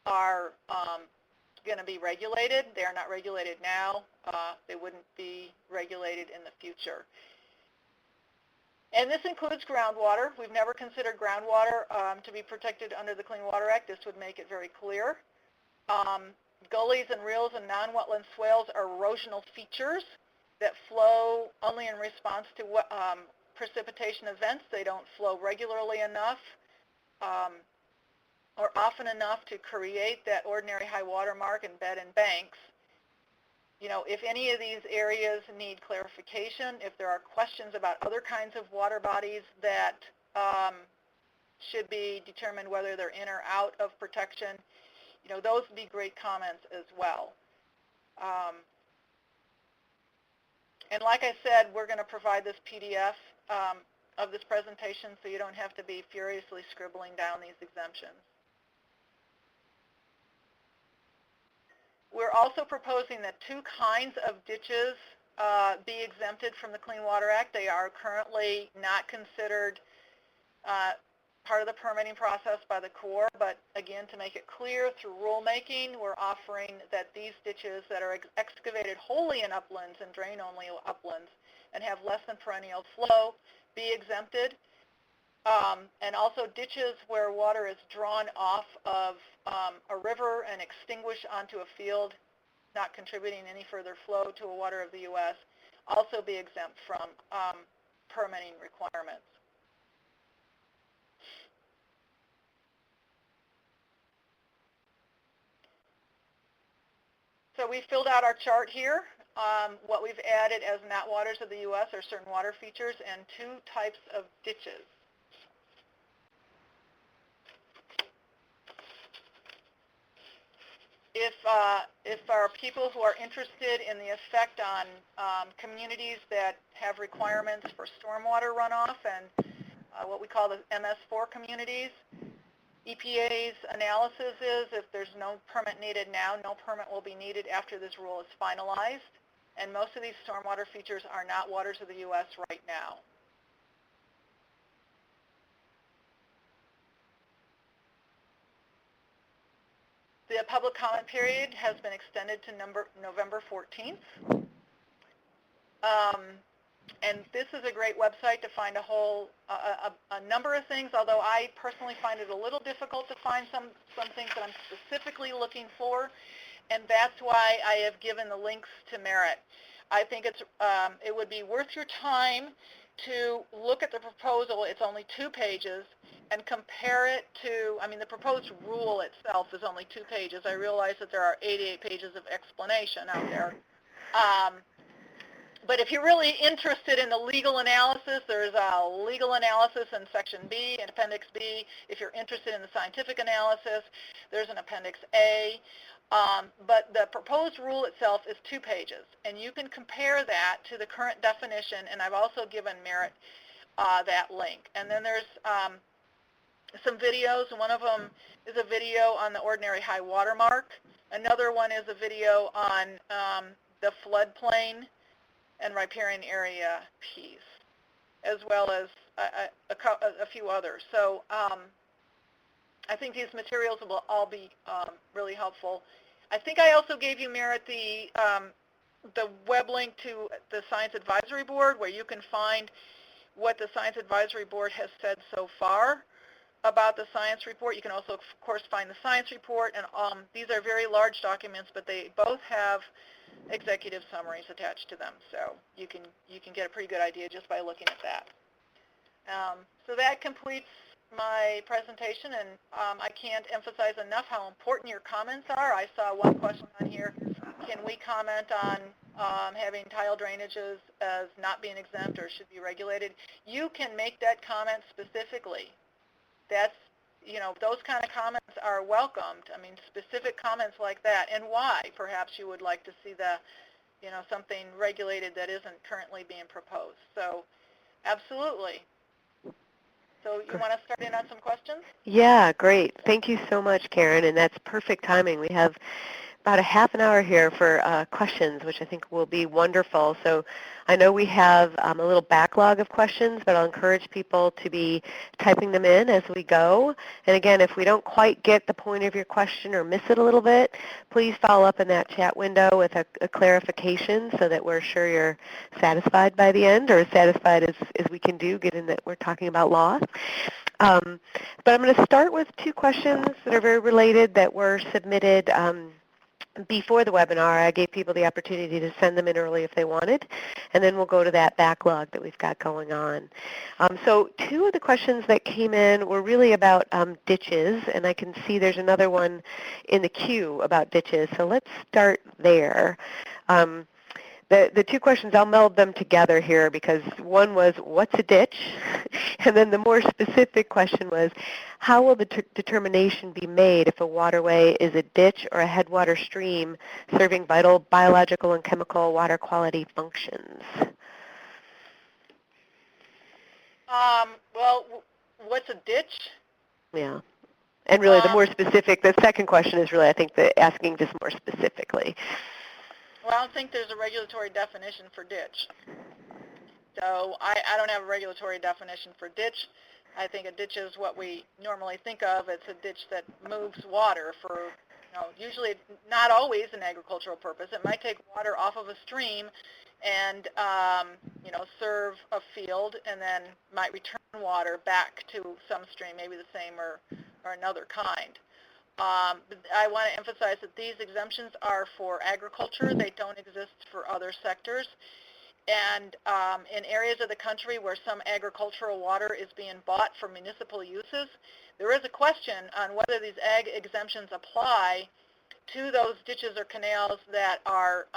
are going to be regulated. They are not regulated now. They wouldn't be regulated in the future. And this includes groundwater. We've never considered groundwater to be protected under the Clean Water Act. This would make it very clear. Gullies and rills and non-wetland swales are erosional features that flow only in response to precipitation events. They don't flow regularly enough or often enough to create that ordinary high water mark in bed and banks. If any of these areas need clarification, if there are questions about other kinds of water bodies that should be determined whether they're in or out of protection, those would be great comments as well. And like I said, we're going to provide this PDF of this presentation so you don't have to be furiously scribbling down these exemptions. We're also proposing that two kinds of ditches be exempted from the Clean Water Act. They are currently not considered part of the permitting process by the Corps, but again, to make it clear through rulemaking, we're offering that these ditches that are excavated wholly in uplands and drain only uplands and have less than perennial flow be exempted. And also ditches where water is drawn off of a river and extinguished onto a field, not contributing any further flow to a water of the U.S., also be exempt from permitting requirements. So we filled out our chart here. What we've added as not waters of the U.S. are certain water features and two types of ditches. If our people who are interested in the effect on communities that have requirements for stormwater runoff and what we call the MS4 communities, EPA's analysis is if there's no permit needed now, no permit will be needed after this rule is finalized. And most of these stormwater features are not waters of the U.S. right now. The public comment period has been extended to November 14th. And this is a great website to find a number of things, although I personally find it a little difficult to find some things that I'm specifically looking for, and that's why I have given the links to Merit. I think it would be worth your time to look at the proposal. It's only 2 pages, and compare it to, I mean, the proposed rule itself is only 2 pages. I realize that there are 88 pages of explanation out there. But if you're really interested in the legal analysis, there's a legal analysis in Section B and Appendix B. If you're interested in the scientific analysis, there's an Appendix A. But the proposed rule itself is 2 pages, and you can compare that to the current definition, and I've also given Merit that link. And then there's some videos. One of them is a video on the ordinary high water mark. Another one is a video on the floodplain and riparian area piece, as well as a few others. So I think these materials will all be really helpful. I think I also gave you, Merit, the web link to the Science Advisory Board, where you can find what the Science Advisory Board has said so far about the science report. You can also, of course, find the science report, and these are very large documents, but they both have executive summaries attached to them, so you can get a pretty good idea just by looking at that. So that completes my presentation, and I can't emphasize enough how important your comments are. I saw one question on here: can we comment on having tile drainages as not being exempt or should be regulated? You can make that comment specifically. That's, you know, those kind of comments are welcomed. I mean, specific comments like that, and why perhaps you would like to see the, you know, something regulated that isn't currently being proposed. So absolutely. So you want to start in on some questions? Yeah, great. Thank you so much, Karen, and that's perfect timing. We have about a half an hour here for questions, which I think will be wonderful. So I know we have a little backlog of questions, but I'll encourage people to be typing them in as we go. And again, if we don't quite get the point of your question or miss it a little bit, please follow up in that chat window with a clarification so that we're sure you're satisfied by the end, or as satisfied as we can do, given that we're talking about law. But I'm going to start with 2 questions that are very related that were submitted before the webinar. I gave people the opportunity to send them in early if they wanted, and then we'll go to that backlog that we've got going on. So 2 of the questions that came in were really about ditches, and I can see there's another one in the queue about ditches, so let's start there. The two questions, I'll meld them together here because one was, what's a ditch? And then the more specific question was, how will the determination be made if a waterway is a ditch or a headwater stream serving vital biological and chemical water quality functions? Well, what's a ditch? Yeah. And really the more specific, the second question is really, I think, asking just more specifically. Well, I don't think there's a regulatory definition for ditch. So I don't have a regulatory definition for ditch. I think a ditch is what we normally think of. It's a ditch that moves water for, usually not always an agricultural purpose. It might take water off of a stream and, serve a field, and then might return water back to some stream, maybe the same or another kind. But I want to emphasize that these exemptions are for agriculture. They don't exist for other sectors. And in areas of the country where some agricultural water is being bought for municipal uses, there is a question on whether these ag exemptions apply to those ditches or canals that are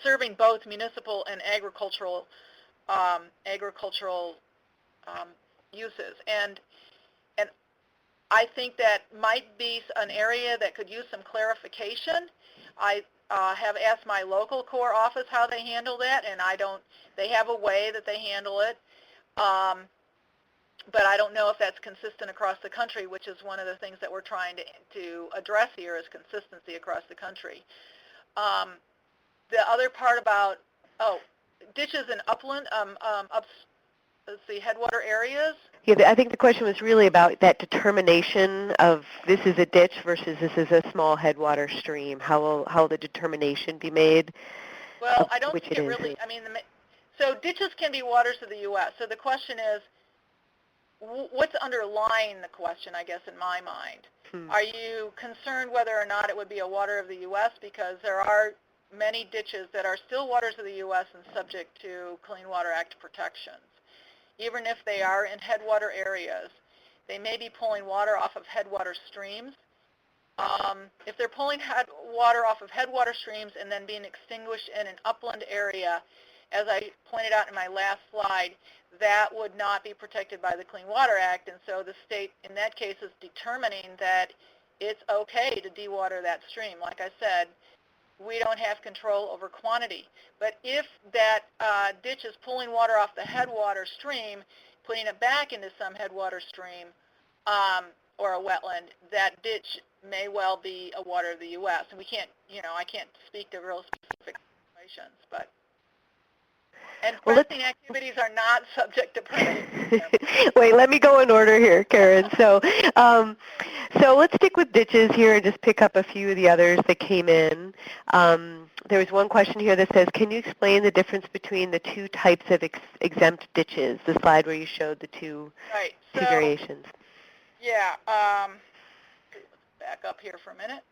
serving both municipal and agricultural uses. And I think that might be an area that could use some clarification. I have asked my local Corps office how they handle that, and they have a way that they handle it, but I don't know if that's consistent across the country, which is one of the things that we're trying to address here is consistency across the country. The other part about, ditches and upland, headwater areas. Yeah, I think the question was really about that determination of this is a ditch versus this is a small headwater stream. How will the determination be made? Well, I don't think it really, so ditches can be waters of the U.S. So the question is, what's underlying the question, I guess, in my mind? Are you concerned whether or not it would be a water of the U.S.? Because there are many ditches that are still waters of the U.S. and subject to Clean Water Act protections. Even if they are in headwater areas, they may be pulling water off of headwater streams. If they're pulling water off of headwater streams and then being extinguished in an upland area, as I pointed out in my last slide, that would not be protected by the Clean Water Act, and so the state in that case is determining that it's okay to dewater that stream. Like I said, we don't have control over quantity. But if that ditch is pulling water off the headwater stream, putting it back into some headwater stream or a wetland, that ditch may well be a water of the U.S. And we can't, I can't speak to real specific situations, but. And pressing activities are not subject to permitting. Wait, let me go in order here, Karen. So let's stick with ditches here and just pick up a few of the others that came in. There was one question here that says, can you explain the difference between the two types of exempt ditches, the slide where you showed the two variations? Yeah. Let's back up here for a minute.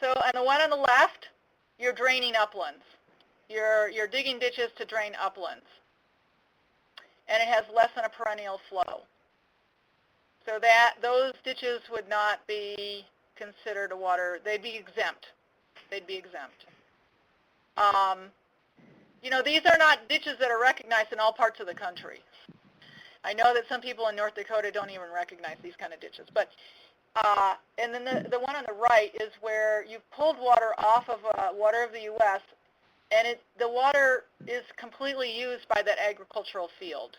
So on the one on the left, you're draining uplands. You're digging ditches to drain uplands. And it has less than a perennial flow. So those ditches would not be considered a water, they'd be exempt. They'd be exempt. These are not ditches that are recognized in all parts of the country. I know that some people in North Dakota don't even recognize these kind of ditches, but and then the one on the right is where you've pulled water off of water of the U.S., and the water is completely used by that agricultural field.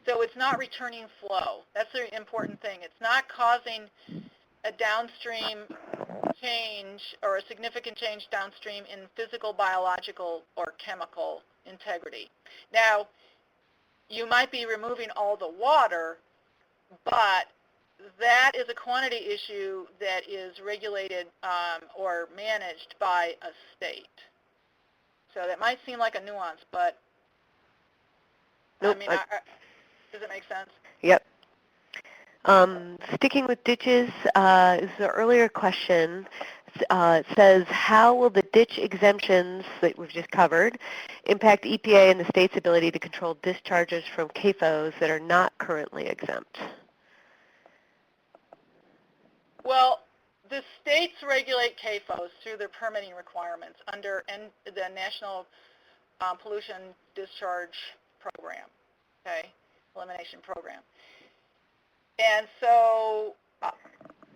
So it's not returning flow. That's the important thing. It's not causing a downstream change or a significant change downstream in physical, biological, or chemical integrity. Now, you might be removing all the water, but that is a quantity issue that is regulated or managed by a state. So that might seem like a nuance, but nope, does it make sense? Yep. Sticking with ditches, is the earlier question. It says, how will the ditch exemptions that we've just covered impact EPA and the state's ability to control discharges from CAFOs that are not currently exempt? Well, the states regulate CAFOs through their permitting requirements under the National Pollution Discharge Program, okay, elimination program. And so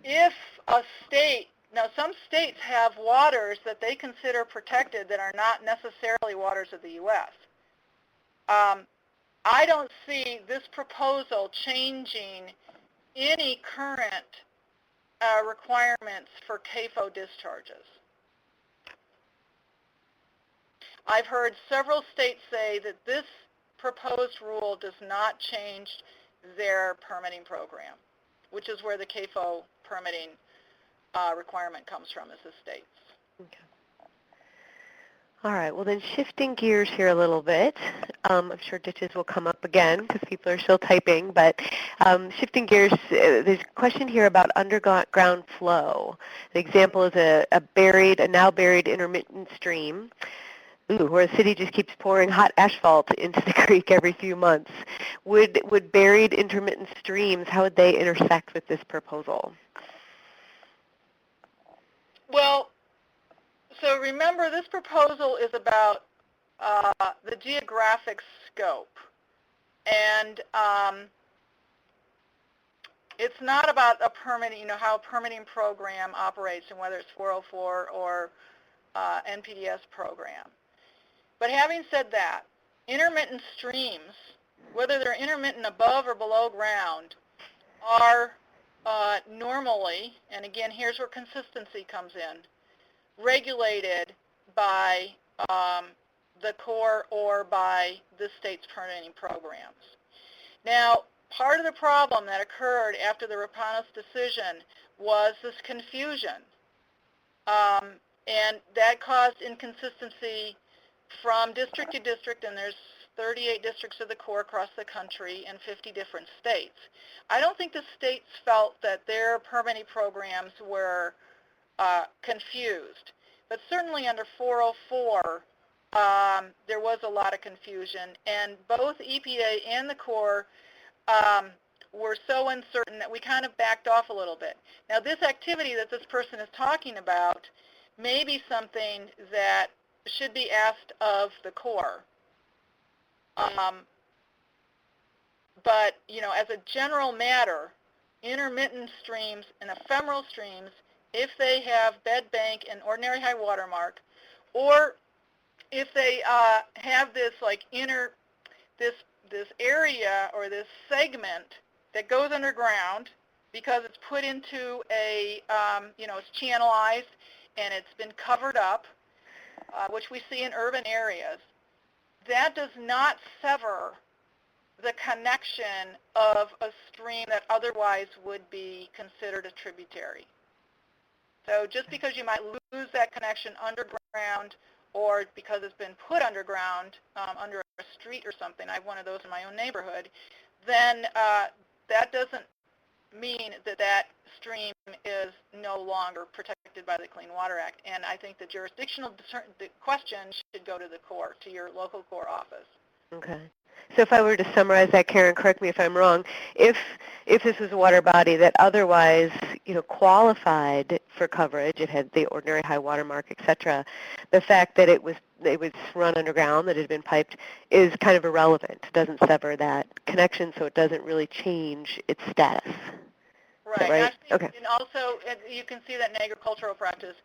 if a state, now some states have waters that they consider protected that are not necessarily waters of the U.S. I don't see this proposal changing any current requirements for CAFO discharges. I've heard several states say that this proposed rule does not change their permitting program, which is where the CAFO permitting requirement comes from, is the states. Okay. All right, well then shifting gears here a little bit. I'm sure ditches will come up again because people are still typing, but shifting gears, there's a question here about underground flow. The example is a now buried intermittent stream where the city just keeps pouring hot asphalt into the creek every few months. Would buried intermittent streams, how would they intersect with this proposal? Well, so remember, this proposal is about the geographic scope, and it's not about a permitting, how a permitting program operates and whether it's 404 or NPDES program. But having said that, intermittent streams, whether they're intermittent above or below ground, are normally, and again, here's where consistency comes in, regulated by the Corps or by the state's permitting programs. Now, part of the problem that occurred after the Rapanos decision was this confusion, and that caused inconsistency from district to district, and there's 38 districts of the Corps across the country and 50 different states. I don't think the states felt that their permitting programs were confused, but certainly under 404, there was a lot of confusion, and both EPA and the Corps were so uncertain that we kind of backed off a little bit. Now, this activity that this person is talking about may be something that should be asked of the Corps. But, as a general matter, intermittent streams and ephemeral streams, if they have bed bank and ordinary high water mark, or if they have this this area or this segment that goes underground because it's put into a, it's channelized and it's been covered up, which we see in urban areas, that does not sever the connection of a stream that otherwise would be considered a tributary. So just because you might lose that connection underground or because it's been put underground under a street or something, I have one of those in my own neighborhood, then that doesn't mean that that stream is no longer protected by the Clean Water Act. And I think the jurisdictional question should go to the Corps, to your local Corps office. Okay. So if I were to summarize that, Karen, correct me if I'm wrong, if this was a water body that otherwise, qualified for coverage, it had the ordinary high water mark, et cetera, the fact that it was run underground, that it had been piped, is kind of irrelevant. It doesn't sever that connection, so it doesn't really change its status. Right. Right? Okay. And also, you can see that in agricultural practice,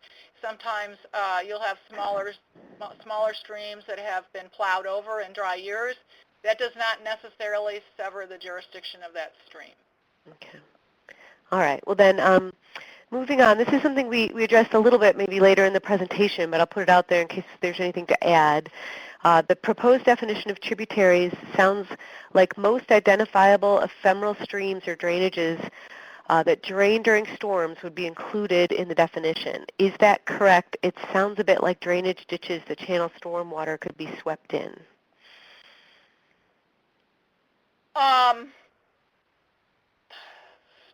sometimes you'll have smaller streams that have been plowed over in dry years. That does not necessarily sever the jurisdiction of that stream. Okay. All right. Well then, moving on, this is something we addressed a little bit maybe later in the presentation, but I'll put it out there in case there's anything to add. The proposed definition of tributaries sounds like most identifiable ephemeral streams or drainages that drain during storms would be included in the definition. Is that correct? It sounds a bit like drainage ditches that channel stormwater could be swept in.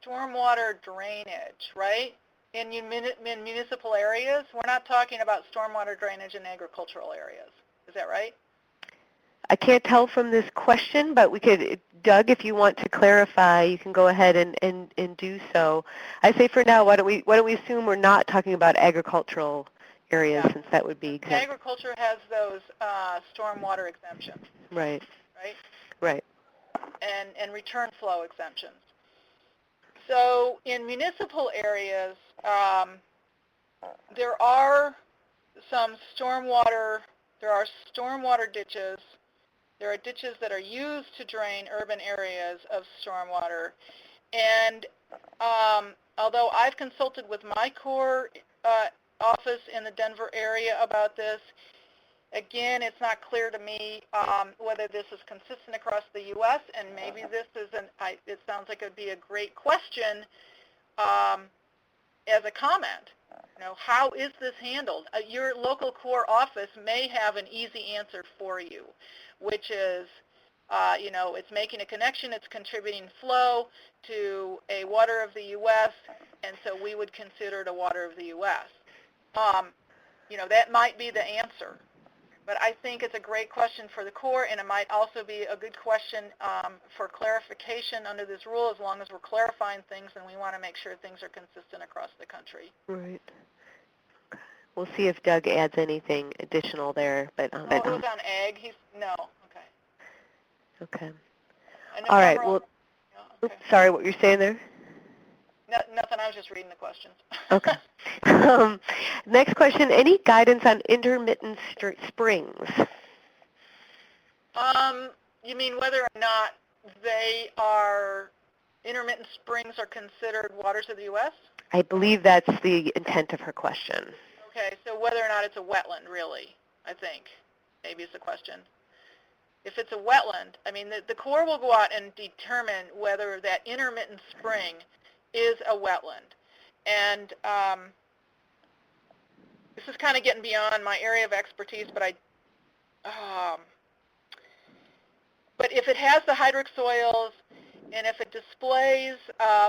Stormwater drainage, right? In municipal areas, we're not talking about stormwater drainage in agricultural areas. Is that right? I can't tell from this question, but we could, Doug, if you want to clarify, you can go ahead and do so. I say for now, why don't we assume we're not talking about agricultural areas, Yeah. since that would be exempt. Agriculture has those stormwater exemptions, Right. right? Right. And return flow exemptions. So in municipal areas, there are stormwater ditches. There are ditches that are used to drain urban areas of stormwater. And although I've consulted with my Corps office in the Denver area about this, again, it's not clear to me whether this is consistent across the U.S., and maybe this is it sounds like it would be a great question as a comment. How is this handled? Your local Corps office may have an easy answer for you, which is, it's making a connection, it's contributing flow to a water of the U.S., and so we would consider it a water of the U.S. That might be the answer. But I think it's a great question for the Corps, and it might also be a good question for clarification under this rule. As long as we're clarifying things, and we want to make sure things are consistent across the country. Right. Okay. We'll see if Doug adds anything additional there. But it was on ag. No. Okay. Okay. And all right. Well, okay. Sorry, what you're saying there? Nothing. I was just reading the questions. Okay. Next question, any guidance on intermittent springs? You mean whether or not intermittent springs are considered waters of the U.S.? I believe that's the intent of her question. Okay, so whether or not it's a wetland, really, I think, maybe is the question. If it's a wetland, I mean, the Corps will go out and determine whether that intermittent spring is a wetland. And this is kind of getting beyond my area of expertise, but but if it has the hydric soils, and if it displays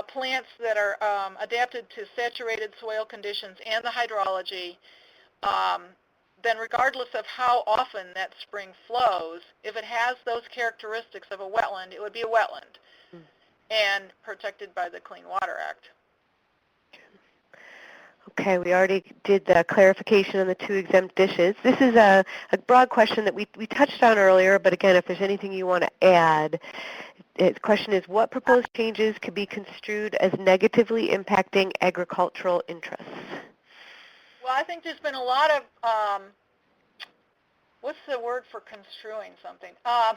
plants that are adapted to saturated soil conditions and the hydrology, then regardless of how often that spring flows, if it has those characteristics of a wetland, it would be a wetland and protected by the Clean Water Act. Okay, we already did the clarification on the 2 exempt dishes. This is a broad question that we touched on earlier, but again, if there's anything you want to add, the question is, what proposed changes could be construed as negatively impacting agricultural interests? Well, I think there's been a lot of, what's the word for construing something? A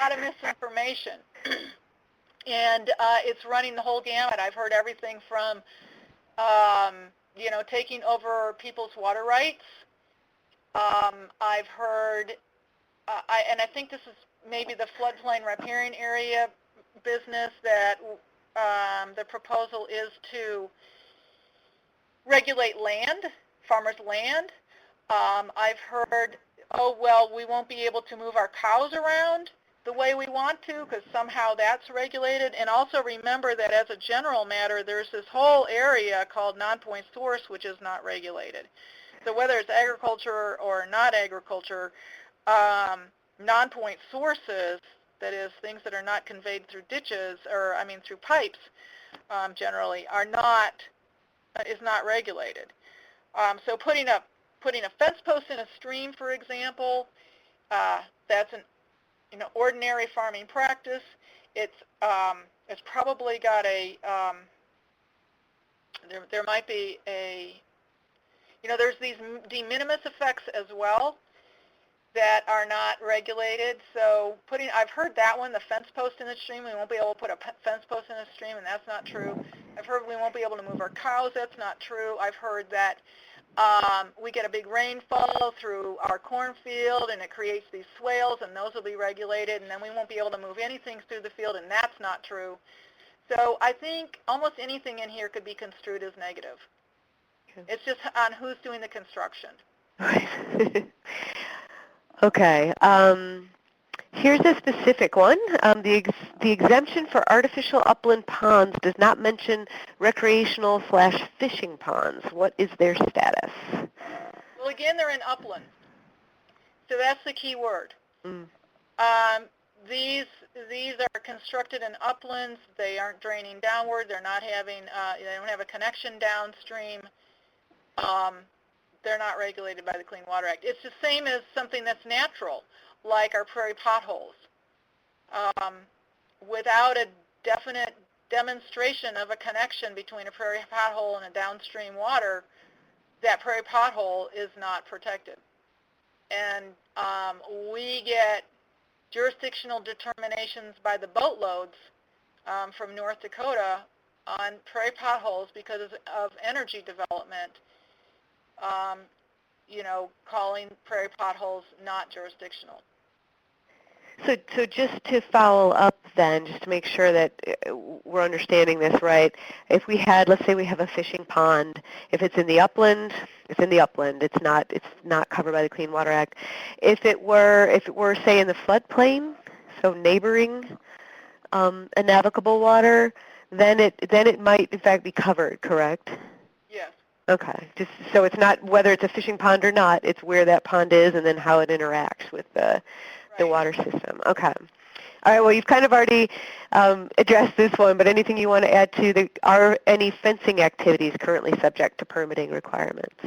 lot of misinformation. And it's running the whole gamut. I've heard everything from taking over people's water rights. I've heard, and I think this is maybe the floodplain riparian area business, that the proposal is to regulate land, farmers' land. I've heard, oh, well, we won't be able to move our cows around the way we want to because somehow that's regulated. And also remember that as a general matter, there's this whole area called non-point source, which is not regulated. So whether it's agriculture or not agriculture, non-point sources, that is things that are not conveyed through ditches or, through pipes generally, is not regulated. So putting a fence post in a stream, for example, that's an ordinary farming practice. It's probably got a there might be a there's these de minimis effects as well that are not regulated. So I've heard that one, the fence post in the stream, we won't be able to put a fence post in a stream, and that's not true. I've heard we won't be able to move our cows. That's not true. I've heard that we get a big rainfall through our cornfield, and it creates these swales, and those will be regulated, and then we won't be able to move anything through the field, and that's not true. So I think almost anything in here could be construed as negative. Okay. It's just on who's doing the construction. Okay. Here's a specific one. The exemption for artificial upland ponds does not mention recreational/fishing ponds. What is their status? Well, again, they're in upland. So that's the key word. Mm. Um, these these are constructed in uplands. They aren't draining downward. They're not having they don't have a connection downstream. Um, they're not regulated by the Clean Water Act. It's the same as something that's natural, like our prairie potholes. Um, without a definite demonstration of a connection between a prairie pothole and a downstream water, that prairie pothole is not protected. And we get jurisdictional determinations by the boatloads from North Dakota on prairie potholes because of energy development, um, calling prairie potholes not jurisdictional. So just to follow up then, just to make sure that we're understanding this right, if we had, let's say we have a fishing pond, if it's in the upland, it's in the upland. It's not covered by the Clean Water Act. If it were say in the floodplain, so neighboring a navigable water, then it might in fact be covered, correct? Yes. Okay. Just so it's not whether it's a fishing pond or not, it's where that pond is and then how it interacts with the Right. water system. Okay. All right. Well, you've kind of already addressed this one, but anything you want to add to are any fencing activities currently subject to permitting requirements?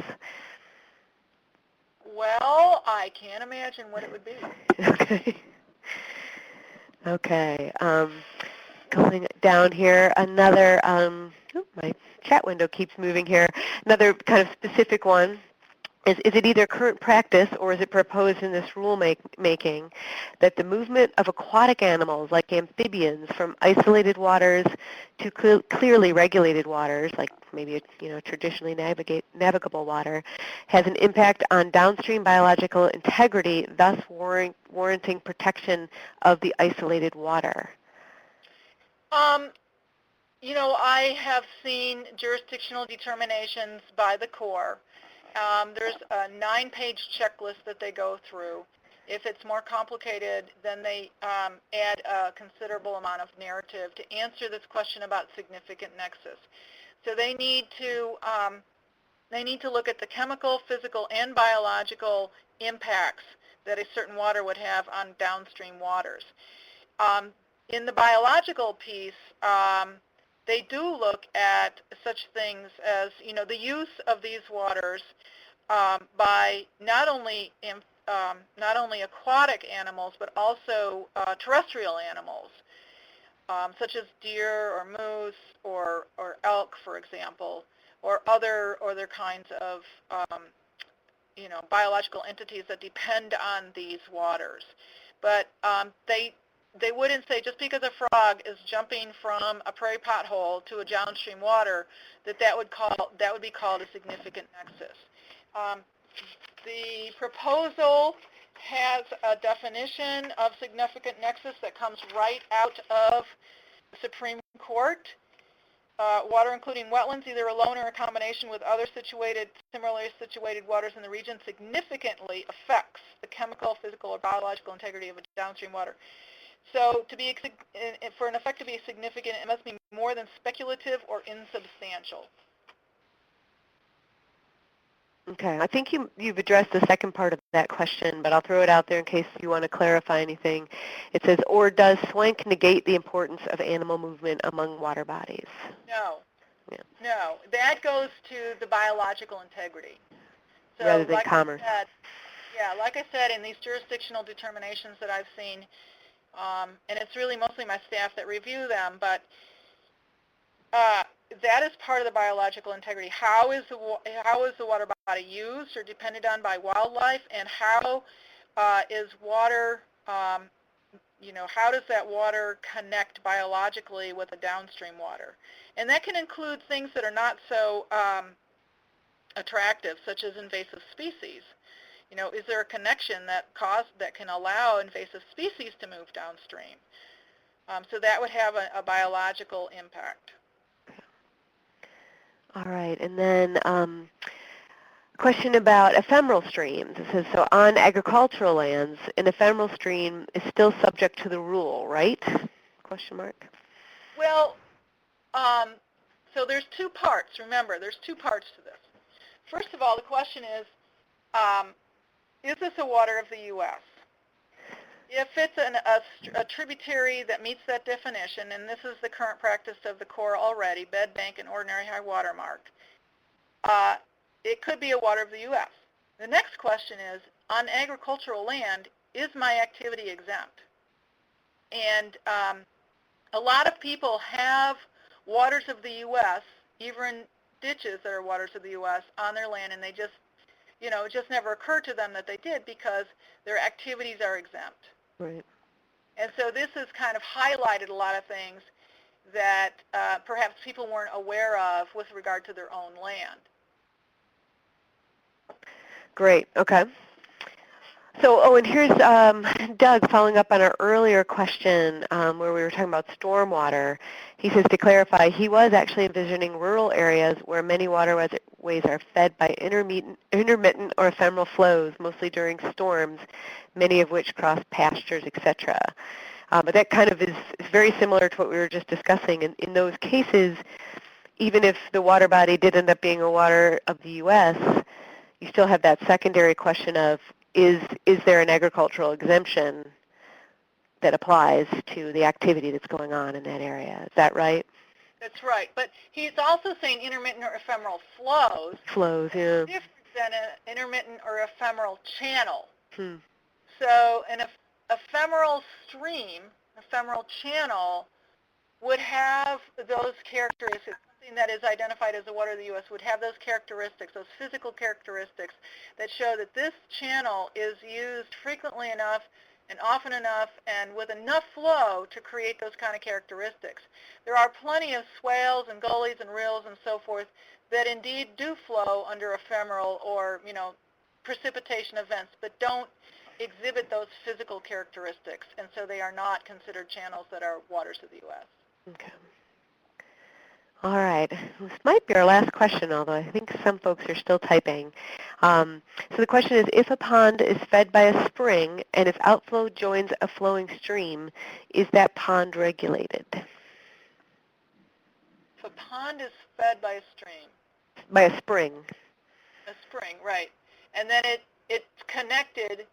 Well, I can't imagine what it would be. Okay. Okay. Going down here, another, my chat window keeps moving here. Another kind of specific one. Is it either current practice or is it proposed in this rulemaking that the movement of aquatic animals like amphibians from isolated waters to clearly regulated waters, like maybe traditionally navigable water, has an impact on downstream biological integrity, thus warranting protection of the isolated water? Um, I have seen jurisdictional determinations by the Corps. There's a 9-page checklist that they go through. If it's more complicated, then they add a considerable amount of narrative to answer this question about significant nexus. So they need to look at the chemical, physical, and biological impacts that a certain water would have on downstream waters. In the biological piece, they do look at such things as, the use of these waters by not only aquatic animals, but also terrestrial animals, such as deer or moose or elk, for example, or other kinds of biological entities that depend on these waters. But they wouldn't say just because a frog is jumping from a prairie pothole to a downstream water that would be called a significant nexus. The proposal has a definition of significant nexus that comes right out of the Supreme Court. Water including wetlands, either alone or in combination with other similarly situated waters in the region, significantly affects the chemical, physical, or biological integrity of a downstream water. So for an effect to be significant, it must be more than speculative or insubstantial. Okay, I think you've addressed the second part of that question, but I'll throw it out there in case you want to clarify anything. It says, or does SWANK negate the importance of animal movement among water bodies? No. Yeah. No. That goes to the biological integrity. Rather So than commerce. like I said, in these jurisdictional determinations that I've seen, and it's really mostly my staff that review them, but that is part of the biological integrity. How is the water body used or depended on by wildlife, and how is water, how does that water connect biologically with the downstream water? And that can include things that are not so attractive, such as invasive species. Is there a connection that can allow invasive species to move downstream? So that would have a biological impact. All right, and then question about ephemeral streams. It says, so on agricultural lands, an ephemeral stream is still subject to the rule, right? Question mark. Well, so there's two parts. Remember, there's two parts to this. First of all, the question is this a water of the U.S.? If it's a tributary that meets that definition, and this is the current practice of the Corps already, bed bank and ordinary high water mark, it could be a water of the U.S. The next question is, on agricultural land, is my activity exempt? And a lot of people have waters of the U.S., even ditches that are waters of the U.S., on their land, and they just, it just never occurred to them that they did because their activities are exempt. Right. And so this has kind of highlighted a lot of things that perhaps people weren't aware of with regard to their own land. Great. Okay. So, and here's Doug following up on our earlier question where we were talking about stormwater. He says, to clarify, he was actually envisioning rural areas where many waterways are fed by intermittent or ephemeral flows, mostly during storms, many of which cross pastures, etc. But that kind of is very similar to what we were just discussing. In those cases, even if the water body did end up being a water of the U.S., you still have that secondary question of, is there an agricultural exemption that applies to the activity that's going on in that area? Is that right? That's right. But he's also saying intermittent or ephemeral flows. Flows, yeah. Different than an intermittent or ephemeral channel. Hmm. So an ephemeral stream, ephemeral channel, would have those characteristics. Something that is identified as the water of the U.S. would have those characteristics, those physical characteristics that show that this channel is used frequently enough and often enough and with enough flow to create those kind of characteristics. There are plenty of swales and gullies and rills and so forth that indeed do flow under ephemeral or, precipitation events, but don't exhibit those physical characteristics, and so they are not considered channels that are waters of the U.S. Okay. All right. This might be our last question, although I think some folks are still typing. So the question is, if a pond is fed by a spring and its outflow joins a flowing stream, is that pond regulated? If a pond is fed by a stream. By a spring. A spring, right. And then it's connected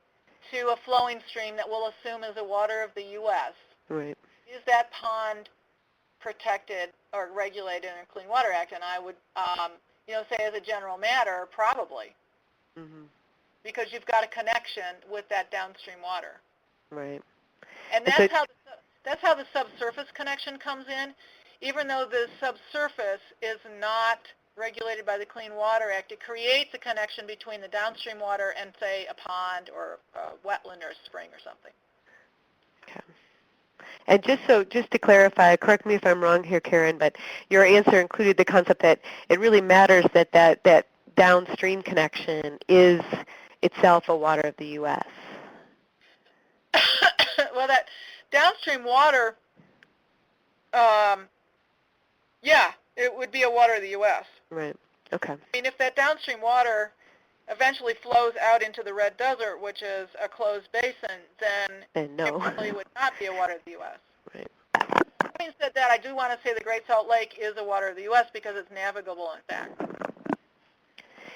to a flowing stream that we'll assume is a water of the U.S. Right. Is that pond protected or regulated in the Clean Water Act? And I would, say as a general matter, probably. Mm-hmm. Because you've got a connection with that downstream water. Right. And that's how the subsurface connection comes in. Even though the subsurface is not regulated by the Clean Water Act, it creates a connection between the downstream water and, say, a pond or a wetland or a spring or something. Okay. And just to clarify, correct me if I'm wrong here, Karen, but your answer included the concept that it really matters that downstream connection is itself a water of the U.S. Well, that downstream water, it would be a water of the U.S. Right. Okay. I mean, if that downstream water eventually flows out into the Red Desert, which is a closed basin, then no. it probably would not be a water of the U.S. Right. Having said that, I do want to say the Great Salt Lake is a water of the U.S. because it's navigable, in fact,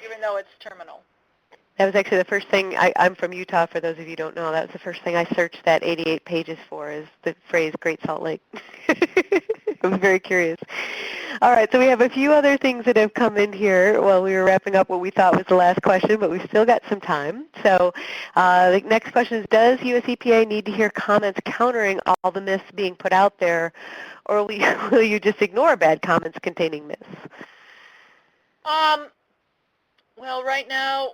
even though it's terminal. That was actually the first thing, I'm from Utah, for those of you who don't know. That was the first thing I searched that 88 pages for, is the phrase Great Salt Lake. I was very curious. All right, so we have a few other things that have come in here while we were wrapping up what we thought was the last question, but we've still got some time. So the next question is, does US EPA need to hear comments countering all the myths being put out there, or will you just ignore bad comments containing myths? Well, right now,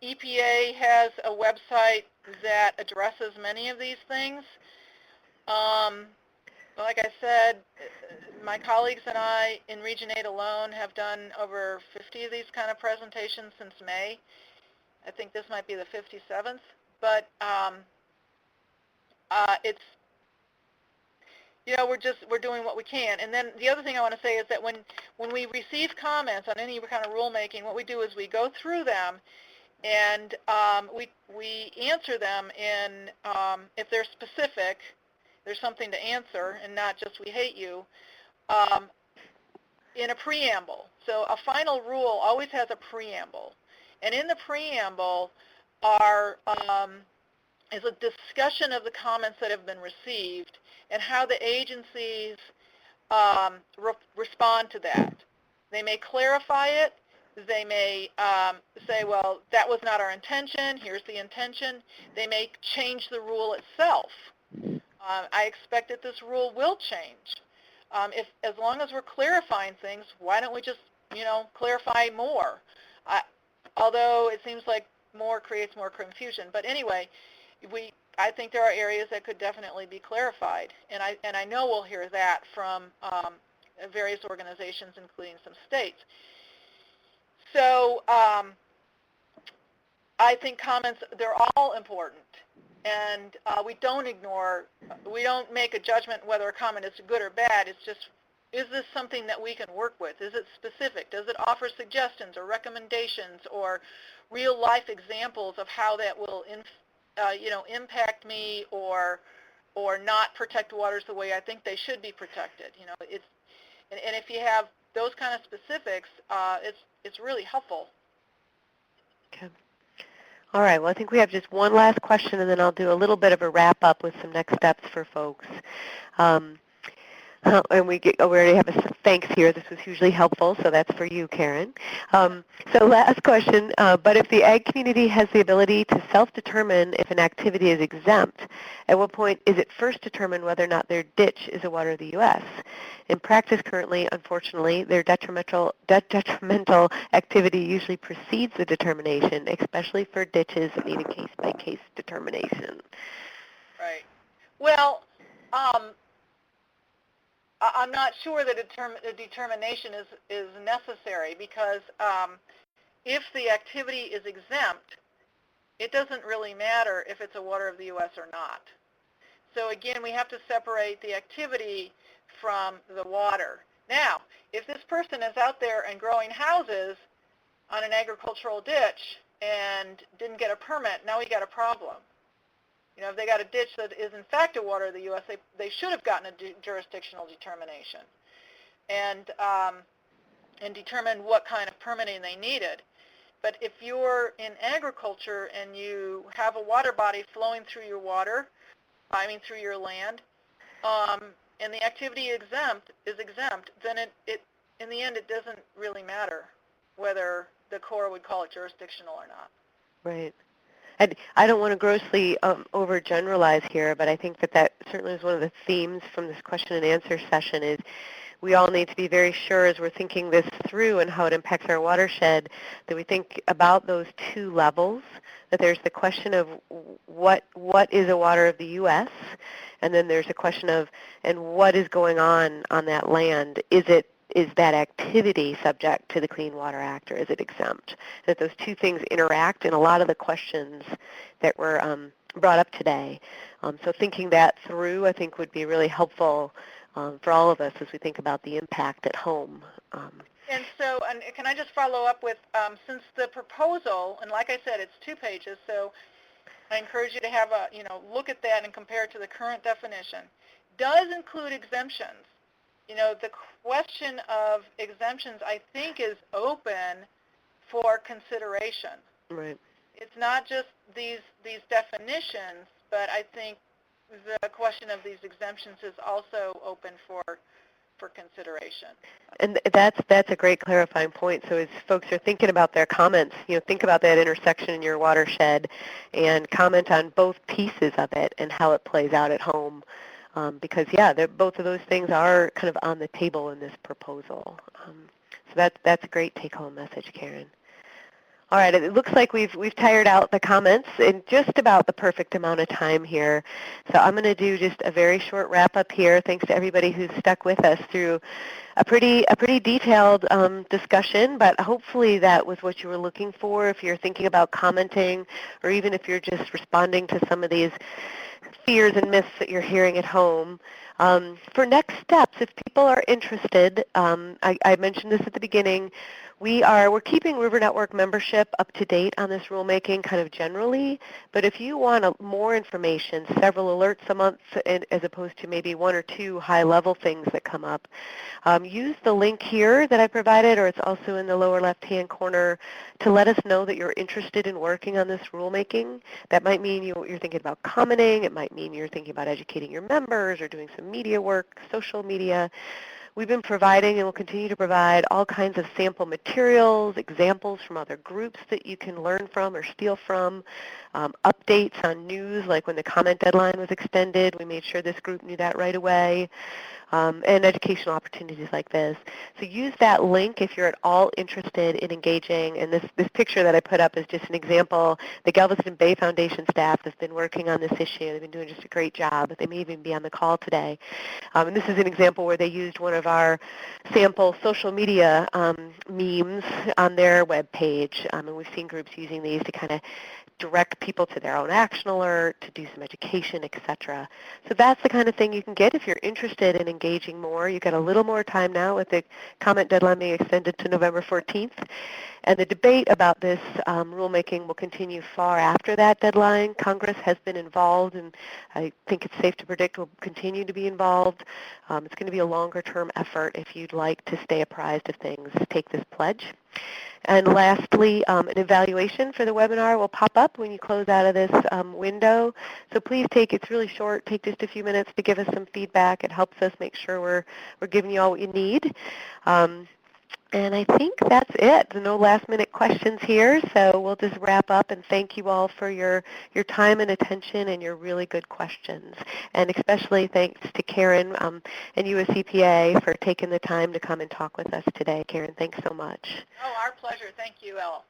EPA has a website that addresses many of these things. Like I said, my colleagues and I in Region 8 alone have done over 50 of these kind of presentations since May. I think this might be the 57th, but it's, we're doing what we can. And then the other thing I want to say is that when we receive comments on any kind of rulemaking, what we do is we go through them and we answer them in, if they're specific, there's something to answer and not just we hate you, in a preamble. So a final rule always has a preamble. And in the preamble are is a discussion of the comments that have been received and how the agencies respond to that. They may clarify it. They may say, well, that was not our intention. Here's the intention. They may change the rule itself. I expect that this rule will change. As long as we're clarifying things, why don't we just, clarify more? Although it seems like more creates more confusion. But anyway, I think there are areas that could definitely be clarified, and I know we'll hear that from various organizations, including some states. So I think comments, they're all important, and we don't make a judgment whether a comment is good or bad. It's just, is this something that we can work with? Is it specific? Does it offer suggestions or recommendations or real-life examples of how that will impact me or not protect waters the way I think they should be protected? And if you have those kind of specifics, it's really helpful. Okay. All right. Well, I think we have just one last question, and then I'll do a little bit of a wrap-up with some next steps for folks. And we already have a thanks here. This was hugely helpful, so that's for you, Karen. So last question, but if the ag community has the ability to self-determine if an activity is exempt, at what point is it first determined whether or not their ditch is a water of the U.S.? In practice currently, unfortunately, their detrimental activity usually precedes the determination, especially for ditches that need a case-by-case determination. Right. Well, I'm not sure that a determination is necessary because if the activity is exempt, it doesn't really matter if it's a water of the U.S. or not. So again, we have to separate the activity from the water. Now, if this person is out there and growing houses on an agricultural ditch and didn't get a permit, now we got a problem. If they got a ditch that is in fact a water of the U.S., they should have gotten a jurisdictional determination and determined what kind of permitting they needed. But if you're in agriculture and you have a water body flowing through your through your land, and the activity is exempt, then it in the end it doesn't really matter whether the Corps would call it jurisdictional or not. Right. And I don't want to grossly overgeneralize here, but I think that certainly is one of the themes from this question and answer session is we all need to be very sure as we're thinking this through and how it impacts our watershed that we think about those two levels, that there's the question of what is a water of the U.S., and then there's a question of, and what is going on that land? Is that activity subject to the Clean Water Act, or is it exempt? That those two things interact in a lot of the questions that were brought up today. So thinking that through, I think, would be really helpful for all of us as we think about the impact at home. And so, can I just follow up with, since the proposal, and like I said, it's 2 pages, so I encourage you to have a, look at that and compare it to the current definition, does include exemptions. The question of exemptions, I think, is open for consideration. Right. It's not just these definitions, but I think the question of these exemptions is also open for consideration. And that's a great clarifying point. So as folks are thinking about their comments, think about that intersection in your watershed and comment on both pieces of it and how it plays out at home. Because, both of those things are kind of on the table in this proposal. So that's a great take-home message, Karen. All right, it looks like we've tired out the comments in just about the perfect amount of time here. So I'm going to do just a very short wrap-up here. Thanks to everybody who's stuck with us through a pretty detailed discussion, but hopefully that was what you were looking for if you're thinking about commenting, or even if you're just responding to some of these fears and myths that you're hearing at home. For next steps, if people are interested, I mentioned this at the beginning, we're keeping River Network membership up to date on this rulemaking kind of generally, but if you want more information, several alerts a month as opposed to maybe one or two high-level things that come up, use the link here that I provided, or it's also in the lower left-hand corner, to let us know that you're interested in working on this rulemaking. That might mean you're thinking about commenting. It might mean you're thinking about educating your members or doing some media work, social media. We've been providing and will continue to provide all kinds of sample materials, examples from other groups that you can learn from or steal from, updates on news, like when the comment deadline was extended. We made sure this group knew that right away, and educational opportunities like this. So use that link if you're at all interested in engaging. And this picture that I put up is just an example. The Galveston Bay Foundation staff has been working on this issue. They've been doing just a great job. They may even be on the call today. And this is an example where they used one of our sample social media memes on their web page. And we've seen groups using these to kind of direct people to their own action alert, to do some education, etc. So that's the kind of thing you can get if you're interested in engaging more. You've got a little more time now with the comment deadline being extended to November 14th. And the debate about this rulemaking will continue far after that deadline. Congress has been involved, and I think it's safe to predict will continue to be involved. It's going to be a longer-term effort. If you'd like to stay apprised of things, take this pledge. And lastly, an evaluation for the webinar will pop up when you close out of this window. So please it's really short, take just a few minutes to give us some feedback. It helps us make sure we're giving you all what you need. And I think that's it. There's no last-minute questions here, so we'll just wrap up and thank you all for your time and attention and your really good questions. And especially thanks to Karen and US EPA for taking the time to come and talk with us today. Karen, thanks so much. Oh, our pleasure. Thank you, Elle.